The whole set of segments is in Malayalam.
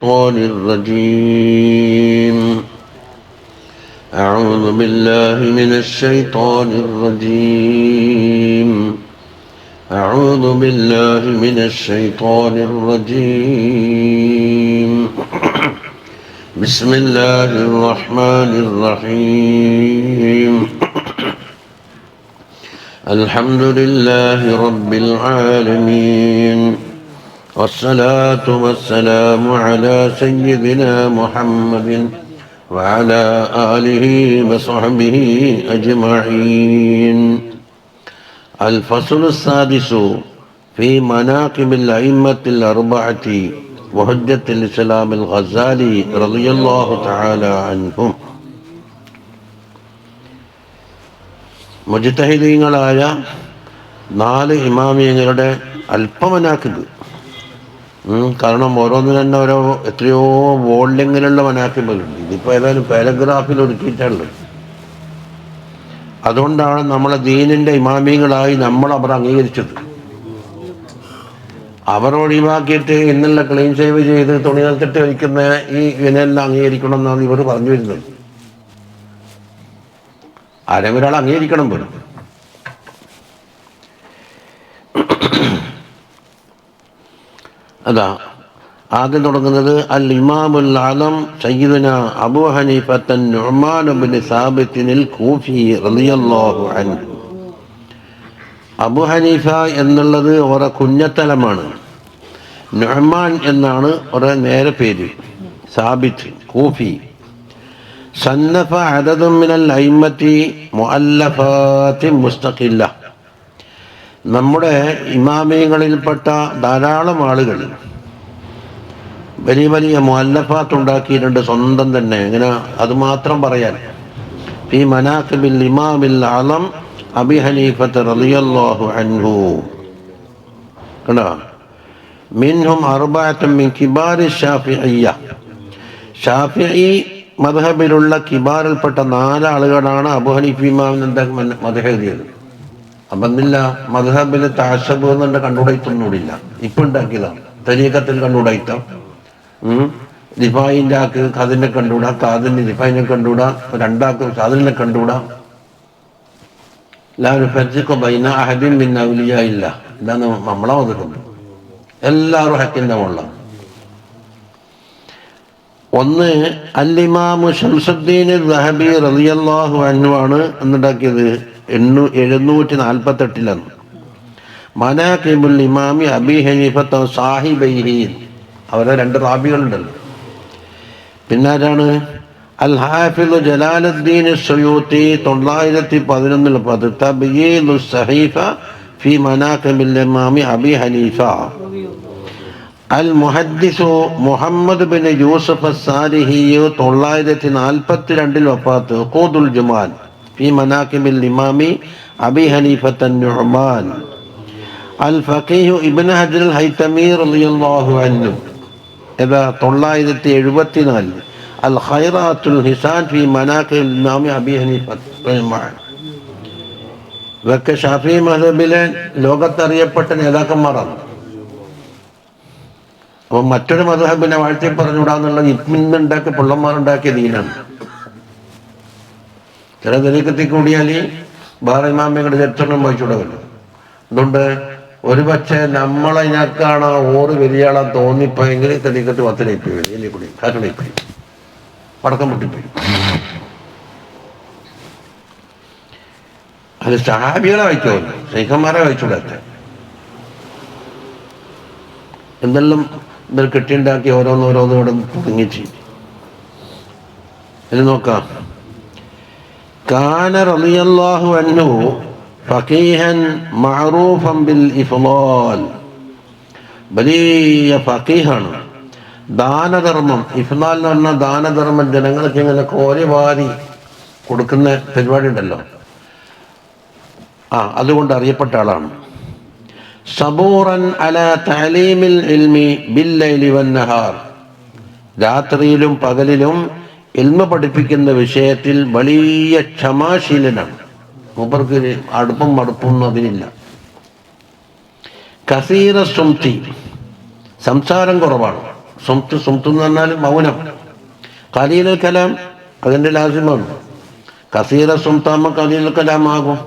الشيطان الرجيم. أعوذ بالله من الشيطان الرجيم. أعوذ بالله من الشيطان الرجيم. بسم الله الرحمن الرحيم. الحمد لله رب العالمين، والصلاة والسلام على سيدنا محمد وعلى آله وصحبه أجمعين. الفصل السادس في مناقب الأئمة الأربعة وحجة الإسلام الغزالي رضي الله تعالى عنهم. മുജ്തഹിദീങ്ങളായ 4 ഇമാമിയങ്ങളുടെ അല്പമനാക്കിബ്. കാരണം ഓരോന്നിന് തന്നെ ഓരോ എത്രയോ വോള്യങ്ങളിലുള്ള മനാക്കിബുകളുണ്ട്. ഇതിപ്പോൾ ഏതായാലും പാരഗ്രാഫിൽ ഒതുക്കിയിട്ടുള്ളത്. അതുകൊണ്ടാണ് നമ്മളെ ദീനിൻ്റെ ഇമാമിയങ്ങളായി അവർ അംഗീകരിച്ചത്. അവർ ഒഴിവാക്കിയിട്ട് ഇന്നുള്ള ക്ലീൻ ഷേവ് ചെയ്ത് തുണി നിർത്തിട്ട് വയ്ക്കുന്ന ഈ ഇതിനെല്ലാം അംഗീകരിക്കണം എന്നാണ് ഇവർ പറഞ്ഞു വരുന്നത്. ആരെങ്കിലും ഒരാൾ അംഗീകരിക്കണം പോലും. അതാ ആദ്യം തുടങ്ങുന്നത് അൽ ഇമാമുൽ ആലം സയ്യിദുന അബൂ ഹനീഫത്തൻ നുഅ്മാൻ ഇബ്നു സാബിത്തിനിൽ കൂഫി റളിയല്ലാഹു അൻഹു. അബൂ ഹനീഫ എന്നുള്ളത് ഒരേ കുഞ്ഞത്തലമാണ്. നുഅ്മാൻ എന്നാണ് ഒരേ നേരെ പേര്. സാബിത്ത് കൂഫി. സന്നഫ അദദും മിനൽ അയിമ്മത്തി മുഅല്ലഫാത്തി മുസ്തഖില്ല. നമ്മുടെ ഇമാമിയങ്ങളിൽപ്പെട്ട ധാരാളം ആളുകൾ വലിയ വലിയ മുഅല്ലഫാത്ത് ഉണ്ടാക്കിയിട്ടുണ്ട് സ്വന്തം തന്നെ. ഇങ്ങനെ അതുമാത്രം പറയാൻ. ഫീ മനാഖിബിൽ ഇമാമിൽ അഅ്ലം അബീ ഹനീഫത്ത് റളിയല്ലാഹു അൻഹു. കണ്ടോ? മിൻഹും അർബഅത്തും മിൻ കിബാരി ശാഫിഇയ്യ. ഷാഫിഈ മദ്ഹബിലുള്ള കിബാറിൽപ്പെട്ട 4 ആളുകളാണ് അബൂ ഹനീഫ ഇമാമിന് മദ്ഹബ് എഴുതിയത്. അബന്നില്ല മദ്ഹബിൽ തഅസ്സുബ് എന്നുണ്ട് കണ്ടുകൂടായിട്ടൊന്നുമില്ല. ഇപ്പം ഉണ്ടാക്കിയതാണ്. തരീഖത്തിൽ കണ്ടുകൂടായിട്ടാം. ദിഫായിൻ്റെ ആക്ക് ഖാദിനെ കണ്ടുകൂടാ, ഖാദിന് ദിഫായിനെ കണ്ടുകൂടാ, 2 ആക്ക് ഖാദിനെ കണ്ടുകൂടാ. ലാ നുഫർരിഖു ബൈന അഹദിൻ മിൻ ഔലിയാഇല്ല. ഇതാണ് നമ്മളെ മദ്ഹബ്. എല്ലാവരും ഹക്കിൻ്റെ മുകളിലാണ്. ഒന്ന് അൽ ഇമാമു ശംസുദ്ദീൻ ദഹബി റളിയല്ലാഹു അൻഹു ആണ് എന്നുണ്ടാക്കിയത് 748 മനാഖിബുൽ ഇമാമി അബീ ഹനീഫത്ത സാഹിബൈഹി. അവരെ 2 റാബികളുണ്ടല്ലോ. പിന്നെ ആരാണ്? അൽ ഹാഫിദ് ജലാലുദ്ദീൻ സുയൂത്തി 911 തബ്യീദുസ് സഹീഫ ഫീ മനാഖിബിൽ ഇമാമി അബീ ഹനീഫ. അൽ മുഹദ്ദിസു മുഹമ്മദ് ബിൻ യൂസുഫ് അസ്സാരിഹി 942 വഫാത്ത്. ഖൂദുൽ ജുമാൽ ഫീ മനാഖിബിൽ ഇമാമി അബീ ഹനീഫത്ത നുഅ്മാൻ. അൽ ഫഖീഹ് ഇബ്നു ഹജർ അൽ ഹൈതമി റളിയല്ലാഹു അൻഹു 974. അൽ ഖൈറാത്തുൽ ഹിസാൻ ഫീ മനാഖിബിൽ ഇമാമി അബീ ഹനീഫത്ത നുഅ്മാൻ. ഇവർക്ക് ഷാഫിഈ മദ്ഹബിലെ ലോകത്തറിയപ്പെട്ട നേതാക്കന്മാരാണ്. അപ്പം മറ്റൊരു മദ്ഹബിനെ വാഴ്ത്തി പറഞ്ഞുകൂടാന്നുള്ളത് ഇന്നുണ്ടാക്കിയ പിള്ളന്മാരുണ്ടാക്കിയ ദീനാണ്. ചില തരീഖത്തിൽ കൂടിയാൽ വേറെ ഇമാമിയുടെ ചരിത്രം വായിച്ചുകൂടാമല്ലോ. അതുകൊണ്ട് ഒരു പക്ഷേ നമ്മളതിനേക്കാണ് ഓറ് വലിയാളാൻ തോന്നിപ്പോയെങ്കിൽ തരീഖത്ത് 10 വലിയ കൂടി കാറ്റണയിപ്പോയി പടക്കം പൊട്ടിപ്പോയി. അത് സഹാബികളെ വായിക്കുമല്ലോ, ശൈഖന്മാരെ വായിച്ചുകൂടാത്ത എന്തെല്ലാം ഇതിൽ കെട്ടിയുണ്ടാക്കി ഓരോന്നോരോന്നും ഇവിടെ തുടങ്ങിച്ച്. ഇത് നോക്കാം. കാന റളിയല്ലാഹു അൻഹു ഫഖീഹൻ മഅറൂഫൻ ബിൽ ഇഫ്ളാൽ. വലിയ ഫഖീഹാണ്. ദാനധർമ്മം, ഇഫ്ളാൽ എന്ന് പറഞ്ഞാൽ ദാനധർമ്മം, ജനങ്ങൾക്ക് ഇങ്ങനെ കോരി വാരി കൊടുക്കുന്ന പരിപാടി ഉണ്ടല്ലോ, അതുകൊണ്ട് അറിയപ്പെട്ട ആളാണ്. സബൂറൻ അലാ തഅലീമിൽ ഇൽമി ബില്ലൈലി വന്നഹാർ. രാത്രിയിലും പകലിലും ഇൽമ പഠിപ്പിക്കുന്ന വിഷയത്തിൽ വലിയ ക്ഷമാശീലനാണ്. മൂപ്പർക്ക് അടുപ്പം മടുപ്പൊന്നും അതിനില്ല. കസീറ സുംതി, സംസാരം കുറവാണ്. സുംത്ത് എന്ന് പറഞ്ഞാൽ മൗനം. ഖലീലുൽ കലാം അതിൻ്റെ ലാസിമാണ്. കസീറ സുംതാമ ഖലീലുൽ കലാം ആകും.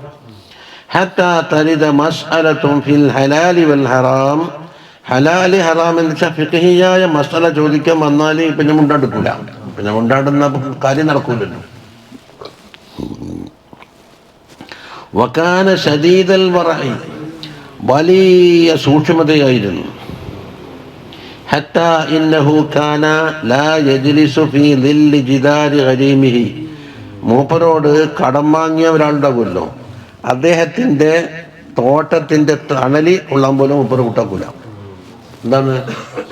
ഹത്താ തരിദ മസ്അലത്തുൻ ഫിൽ ഹലാലി വൽ ഹറാം. ഹലാല് ഹറാം എന്ന് വെച്ചാൽ ഫിഖ്ഹിയായ മസല ചോദിക്കാൻ വന്നാൽ പിന്നെ മുണ്ടാണ്ടിക്കൂല. പിന്നെ മുണ്ടാടുന്ന കാര്യം നടക്കൂലല്ലോ. വകാന ശദീദൽ വറഇ, വലിയ സൂക്ഷ്മതയായിരുന്നു. ഹത്താ ഇന്നഹു കാന ലാ യജ്ലിസു ഫീ ദില്ലി ജിദാരി ഗരീമിഹി. മൂപ്പരോട് കടം വാങ്ങിയ ഒരാളുണ്ടാകുമല്ലോ, അദ്ദേഹത്തിൻ്റെ തോട്ടത്തിൻ്റെ തണലി കൊള്ളാൻ പോലും മൂപ്പർ കൂട്ടാക്കൂല. എന്താണ്,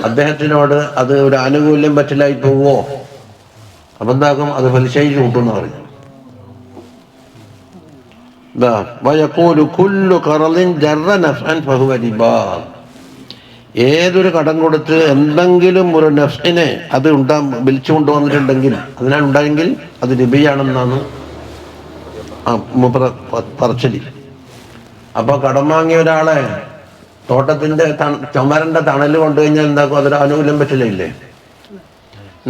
അദ്ദേഹത്തിനോട് അത് ഒരു ആനുകൂല്യം പറ്റില്ലായി പോവോ, അപ്പം എന്താക്കും, അത് പലിശയിൽ കൂട്ടുമെന്ന് പറയും. ഏതൊരു കടം കൊടുത്ത് എന്തെങ്കിലും ഒരു നഫ്ഇനെ അത് വിളിച്ചു കൊണ്ടുവന്നിട്ടുണ്ടെങ്കിൽ, അതിനുണ്ടായെങ്കിൽ അത് റിബയാണെന്നാണ് പറച്ചലി. അപ്പൊ കടം വാങ്ങിയ ഒരാളെ തോട്ടത്തിന്റെ ചുമരന്റെ തണല് കൊണ്ടുകഴിഞ്ഞാൽ എന്താക്കും, അതൊരു ആനുകൂല്യം പറ്റില്ലേ.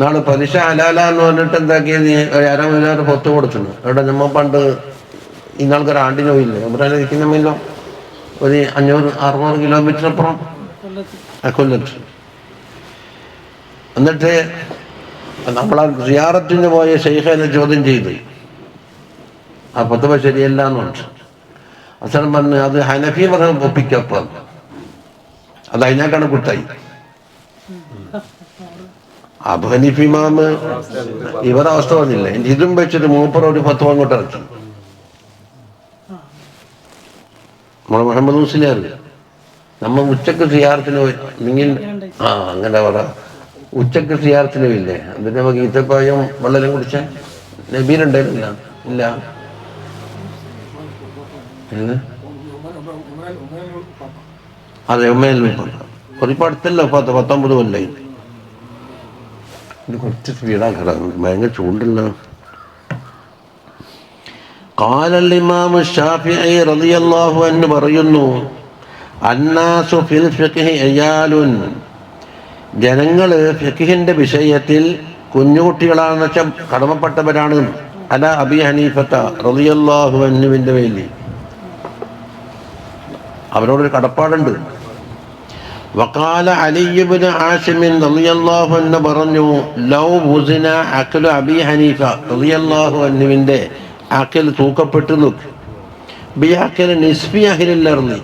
നാളെ പലിശ ഹലാല എന്ന് പറഞ്ഞിട്ട് എന്താക്കിയത്, അരമുല്ലാറ് പൊത്ത് കൊടുക്കുന്നു. അവിടെ നമ്മ പണ്ട് ഇന്നാൾക്കൊരു ആണ്ടിന് പോയില്ലേ, ഇവിടെ ഇരിക്കുന്നല്ലോ ഒരു 500-600 കിലോമീറ്റർ അപ്പുറം കൊല്ലത്ത്. എന്നിട്ട് നമ്മളെ സിയാറത്തിന് പോയ ഷെയ്ഖിനെ ചോദ്യം ചെയ്ത് ആ ഫത്വ ശരിയല്ല എന്നുണ്ട്. അവസരം പറഞ്ഞ് അത് ഹനഫി മതം ഒപ്പിക്കപ്പം, അത് അതിനേക്കാണ് കുത്തായി. അബു ഹനീഫ് ഇമാമ് ഇവരുടെ അവസ്ഥ പറഞ്ഞില്ല, ഇതും വെച്ചിട്ട് മൂപ്പർ ഒരു ഫത്വ അങ്ങോട്ട് ഇറക്കി. നമ്മളെ മുഹമ്മദ് മുസ്ലിയാർ നമ്മൾ ഉച്ചക്ക് സിയാറത്തിന് പോയി നിങ്ങൾ അങ്ങനെ പറ, ഉച്ചക്ക് സിയാറത്തിന് പോയില്ലേ, എന്നിട്ട് നമുക്ക് ഈത്തപ്പായും വെള്ളം കുടിച്ച നബീലുണ്ടായിരുന്നില്ല. ഇല്ല, അതെ ഉമ്മയിൽ കുറച്ച് അടുത്തല്ലോ, 19 കൊല്ലായി. ഇത് കുറച്ച് സ്പീഡാക്കട, ഭയങ്കര ചൂണ്ടല്ലോ. قال الإمام الشافعي رضي الله عنه പറയുന്നു, അന്നാസു ഫിൽ ഫിഖ്ഹി അയാലുൻ. ജനങ്ങള് ഫിഖ്ഹിന്റെ വിഷയത്തിൽ കുഞ്ഞുകുട്ടികളാണെന്ന് വെച്ചാൽ കടമപ്പെട്ടവരാണ്. അല അബി ഹനീഫത്ത റളിയല്ലാഹു അൻഹുവിന്റെ പേരിൽ അവരോടൊരു കടപ്പാടുണ്ട്. വഖാല അലി ഇബ്നു ആസിം റളിയല്ലാഹു അൻഹു പറഞ്ഞു, ലൗ വുസിന അഖ്ലു അബി ഹനീഫ റളിയല്ലാഹു അൻഹുവിന്റെ അഖിൽ തൂക്കപ്പെട്ടു നോക്ക്, ബി അഖിൽ നിസ്ഫി അഖിലിൽ അർളി,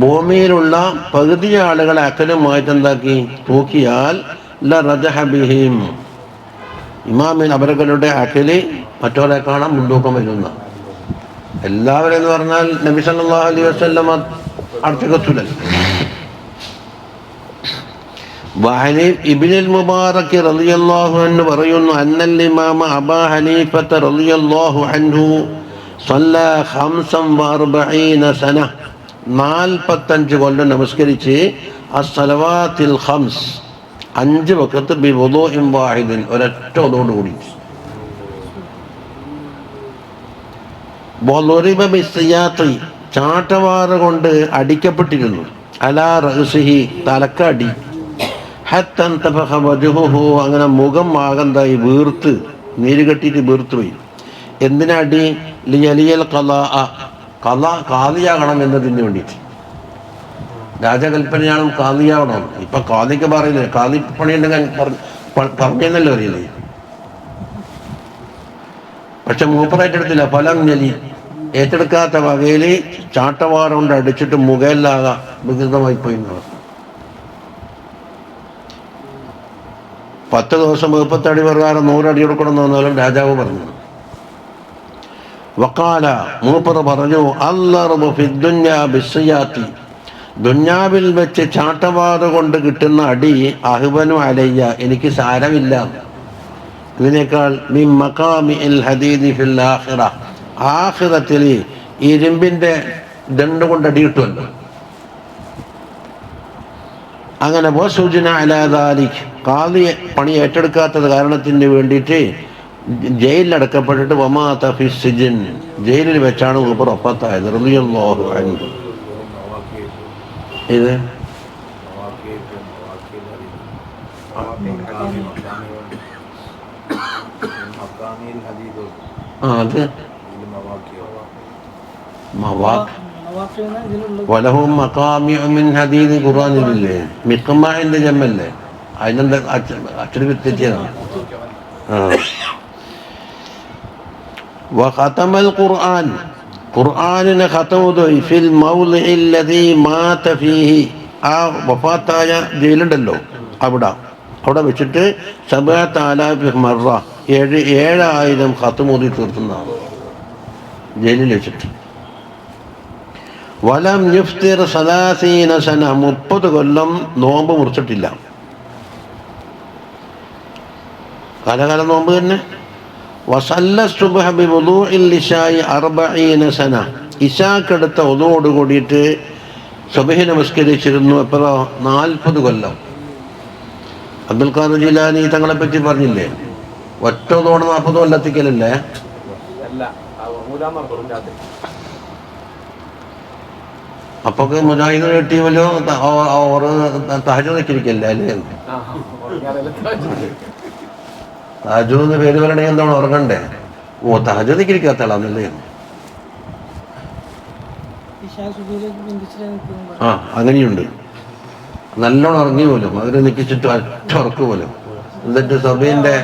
ഭൂമിയിലുള്ള പകുതി ആളുകളെ അഖിലുമായിട്ട് എന്താക്കി തൂക്കിയാൽ ലറജഹ ബിഹിം, ഇമാമിൻ അവരുടെ അഖില് മറ്റവരെ കാണാൻ മുൻതൂക്കം വരുന്ന. എല്ലാവരും എന്ന് പറഞ്ഞാൽ നബി സല്ലല്ലാഹു അലൈഹി വസല്ലം അടുത്തേക്കെത്തൂലല്ലോ. വഅനി ഇബ്നുൽ മുബാറക് റളിയല്ലാഹു അൻഹു പറയുന്നു, അന്നൽ ഇമാമ അബാ ഹനീഫത റളിയല്ലാഹു അൻഹു സല്ല 45 സന, 45 കൊല്ലം നമസ്കരിച്ച് അസ്സലവാത്തിൽ ഖംസ്, 5 വഖത്ത് ബി വുദൂഇൻ വാഹിദിൻ, ഒരൊറ്റ ഒന്നോടുകൂടി. വളുരിബ ബിസ്സിയാത്തി, ചാട്ടവാറ കൊണ്ട് അടിക്കപ്പെട്ടിരുന്നു. അലാ റഅ്സിഹി, തലക്കടി. ഹത്തൻ തഫഖ വജ്ഹുഹു, അങ്ങനെ മുഖം ആകന്തായി വീർത്ത്, നീര് കെട്ടിയിട്ട് വീർത്തു പോയി. എന്തിനടി, ലിയലിയൽ കാദിയാകണം എന്നതിന് വേണ്ടിയിട്ട്. രാജകൽപ്പനയാണ് കാദിയാവണം. ഇപ്പൊ കാദിക്ക് പറയില്ലേ, കാദി പണിയുണ്ടെങ്കിൽ പറഞ്ഞെന്നല്ലോ അറിയില്ലേ. പക്ഷെ മൂപ്പറായിട്ടെടുത്തില്ല, ഫലം ഞലി, ഏറ്റെടുക്കാത്ത വകയിൽ ചാട്ടവാറ കൊണ്ട് അടിച്ചിട്ട് മുഖയിലാകാം വികൃതമായി പോയി. 10 ദിവസം 40 അടി പ്രകാരം 100 അടി കൊടുക്കണം എന്ന് പറഞ്ഞാലും രാജാവ് പറഞ്ഞു. വഖാല, മൂപ്പർ പറഞ്ഞു, അല്ലറബു ഫിദ്ദുന്യാ ബിസ്സിയാത്തി, ദുന്യാവിൽ വെച്ച് ചാട്ടവാറ കൊണ്ട് കിട്ടുന്ന അടി അഹ്വനു അലയ്യ, എനിക്ക് സാരമില്ല, ഇതിനേക്കാൾ മിൻ മഖാമി അൽ ഹദീദി ഫിൽ ആഖിറ, ആഖിറത്തിൽ ഇരുമ്പിന്റെ ദണ്ഡ് കൊണ്ട് അടി കിട്ടുമല്ലോ. അങ്ങനെ വസുജ്ന അലാ ദാലിക്, ഖാദി പണി ഏറ്റെടുക്കാത്തത് കാരണത്തിന് വേണ്ടിയിട്ട് ജയിലിലടക്കപ്പെട്ടിട്ട് വമാത ഫി സിജ്ൻ, ജയിലിൽ വെച്ചാണ് മൂപ്പർ വഫാത്തായത് റളിയല്ലാഹു അൻഹു. ഇത് അത് വലഹും മഖാമിഉ മിൻ ഹദീദ് ഖുർആനിലില്ലേ, മിഖ്മാഇന്റെ ജമ്മല്ലേ, അതിനെന്താ അക്ഷരം വ്യത്യസ്തമാണ്. വഖതമൽ ഖുർആൻ, ഖുർആനിനെ ഖതമു ഫിൽ മൗളിഇൽ ലദീ മാത ഫീഹി, ആ വഫാത്തായ ജയിലുണ്ടല്ലോ അവിടെ വെച്ചിട്ട് 7000 മറ 7000 ഖതമോദി തീർത്തുന്നതാണ് ജയിലിൽ വെച്ചിട്ട്. വലം യുഫ്തിർ 30 സന, 30 കൊല്ലം നോമ്പ് മുറിച്ചിട്ടില്ല. കാലകാലം നോമ്പ് തന്നെ. വസല്ല സുബ്ഹ ബിവുദൂഇൽ ഇശാഇ 40 സന, ഇശാക്കെടുത്ത ഒതുവോട് കൂടിയിട്ട് സുബ്ഹി നമസ്കരിച്ചിരുന്നു. എപ്പോഴോ 40 കൊല്ലം. അബ്ദുൽ ഖാദർ ജിലാനി തങ്ങളെ പറ്റി പറഞ്ഞില്ലേ, ഒറ്റ ഒതുവോട് 40 കൊല്ലത്തിക്കലല്ലേ. അപ്പൊ മുജാഹിദ് കിട്ടിയല്ലോ തഹജ്ജുദ് നിൽക്കിരിക്കല്ലേ അല്ലേ. തഹജ്ജുദ് എന്ന് പേര് പറയണെങ്കിൽ എന്താണ് ഉറങ്ങണ്ടേ? ഓ തഹജ്ജുദ് നിൽക്കിരിക്കാത്ത ആളാന്നല്ലേ. ആ അങ്ങനെയുണ്ട്. നല്ലോണം ഉറങ്ങി പോലും അവര് നിൽക്കിച്ചിട്ട് ഒറ്റ ഉറക്ക് പോലും. എന്നിട്ട് സഭേന്റെ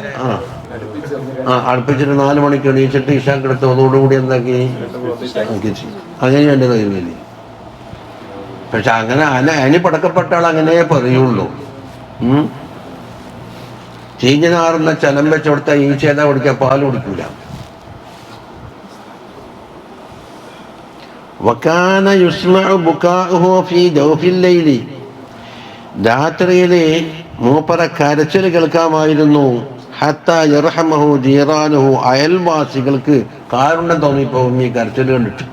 അടുപ്പിച്ചിട്ട് 4 മണിക്ക് എണീച്ചിട്ട് ഇശാക്കെടുത്ത് അതോടുകൂടി എന്താക്കി അങ്ങനെയുണ്ട് കൈവേലി. പക്ഷെ അങ്ങനെ അതിന് പടക്കപ്പെട്ട ആൾ അങ്ങനെ പറയുള്ളൂ. ചീഞ്ഞനാറുന്ന ചലം വെച്ച് കൊടുത്ത ഈച്ചേതാ കുടിക്കുക, പാൽ കുടിക്കൂല. വകാന യുസ്മഉ ബുകാഉഹു ഫീ ജൗഫിൽ ലൈലി, രാത്രിയിലെ മൂപ്പര കരച്ചിൽ കേൾക്കാമായിരുന്നു. ഹത്താ യർഹമഹു ജീറാനുഹു, അയൽവാസികൾക്ക് കാരുണ്യം തോന്നിപ്പോകും ഈ കരച്ചിൽ കണ്ടിട്ട്.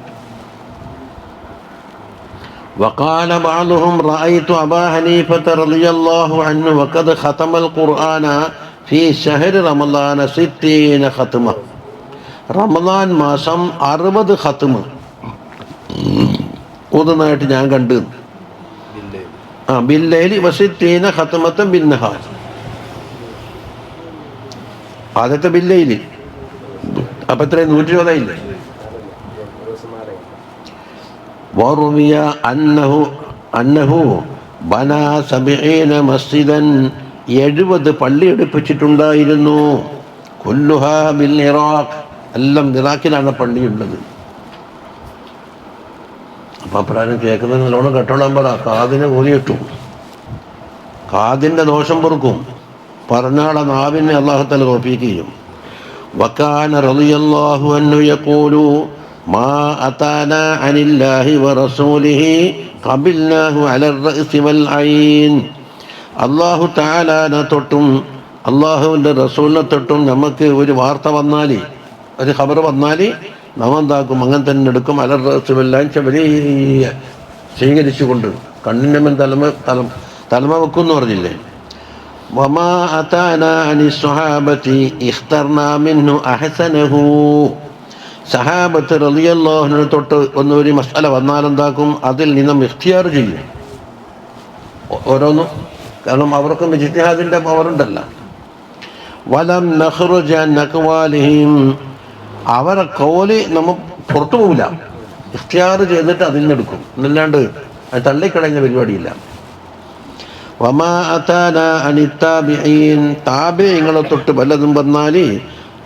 وقال بعضهم رأيت أبا حنيفة رضي الله عنه وقد ختم القرآن في شهر رمضان 60 ختمة, റമദാൻ മാസം 60 ഖത്മ ഓതുന്നതായിട്ട് ഞാൻ കണ്ടു. ബില്ലൈലി വസിത്തീന ഖത്മത്തൻ ബിന്നഹാർ, ആദ്യത്തെ ബില്ലൈലി. അപ്പൊ ഇത്രയും 120 വറുവിയ അന്നഹു ബനാ 70 മസ്ജിദൻ, 70 പള്ളി എടുപ്പിച്ചിട്ടുണ്ടായിരുന്നു. കുല്ലുഹാ ബിൽ ഇറാഖ്, എല്ലാം ഇറാഖിലാണ് പള്ളിയുള്ളത്. അപ്പം അപ്രാരം കേൾക്കുന്നത് നല്ലോണം കെട്ടോളാൻ പറ, കാതിന് കൂലി കിട്ടും, കാതിൻ്റെ ദോഷം പൊറുക്കും. പറഞ്ഞാളെ നാവിനെ അല്ലാഹു തആല തൗഫീഖ് ചെയ്യും. വകാന റളിയല്ലാഹു അൻഹു യഖൂലു മാ അതാനാ അനില്ലാഹി വറസൂലിഹി ഖബിൽനാഹു അലർ റഅസി വൽ ഐൻ, അല്ലാഹു തആലാനെ തൊട്ടും അള്ളാഹുവിൻ്റെ റസൂലിനെ തൊട്ടും നമുക്ക് ഒരു വാർത്ത വന്നാൽ, ഒരു ഖബർ വന്നാൽ നാം എന്താക്കും, അങ്ങനെ തന്നെ എടുക്കും. അലർ റഅസി വൽ ഐൻ, വലിയ സ്വീകരിച്ചുകൊണ്ട് കണ്ണിൻ്റെ മേൽ തലമ വെക്കും എന്ന് പറഞ്ഞില്ലേ. വമാ അതാനാ അനി സ്വഹാബത്തി ഇഖ്തർനാ മിൻഹു അഹ്സനഹു, സഹാബത്ത് റളിയല്ലാഹു അൻഹു തൊട്ട് ഒരു മസ്അല വന്നാലെന്താക്കും, അതിൽ നിന്നും ഇഖ്തിയാർ ചെയ്യും ഓരോന്നും. കാരണം അവർക്കും ഇജ്തിഹാദിൻ്റെ പവറുണ്ടല്ലോ. വലം നഖ്റുജ അൻ അഖ്വാലിഹിം, അവരെ കൗല് നമ്മൾ പുറത്തു പോവില്ല, ഇഖ്തിയാർ ചെയ്തിട്ട് അതിൽ നിന്നെടുക്കും, എന്നല്ലാണ്ട് അത് തള്ളിക്കളയുന്ന പരിപാടിയില്ല. വമാ അതാനാ അനി താബിഈൻ, താബിഈങ്ങളെ തൊട്ട് വല്ലതും വന്നാൽ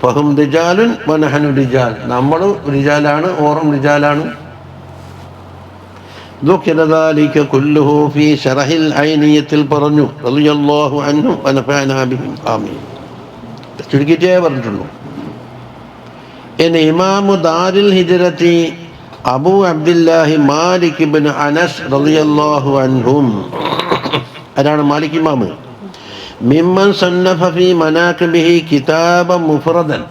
ഫഹും റിജാലുൻ വനഹനു റിജാൽ, നമ്മൾ റിജാലാണ്, ഓറും റിജാലാണ്. ذكر ذلك كله في شرح العينية പറഞ്ഞു റളിയല്ലാഹു അൻഹു വനഫഅനാ ബിഹിം ആമീൻ. ചുരുക്കിയിട്ടേ പറഞ്ഞിട്ടുള്ളൂ. ഇനി ഇമാമു ദാരിൽ ഹിജ്റത്തി അബൂ അബ്ദുല്ലാഹി മാലിക് ഇബ്നു അനസ് റളിയല്ലാഹു അൻഹും, ആരാണ് മാലിക് ഇമാം? മിമ്മൻ സന്നഫ ഫീ മനാഖിബിഹി കിതാബൻ മുഫ്രദൻ,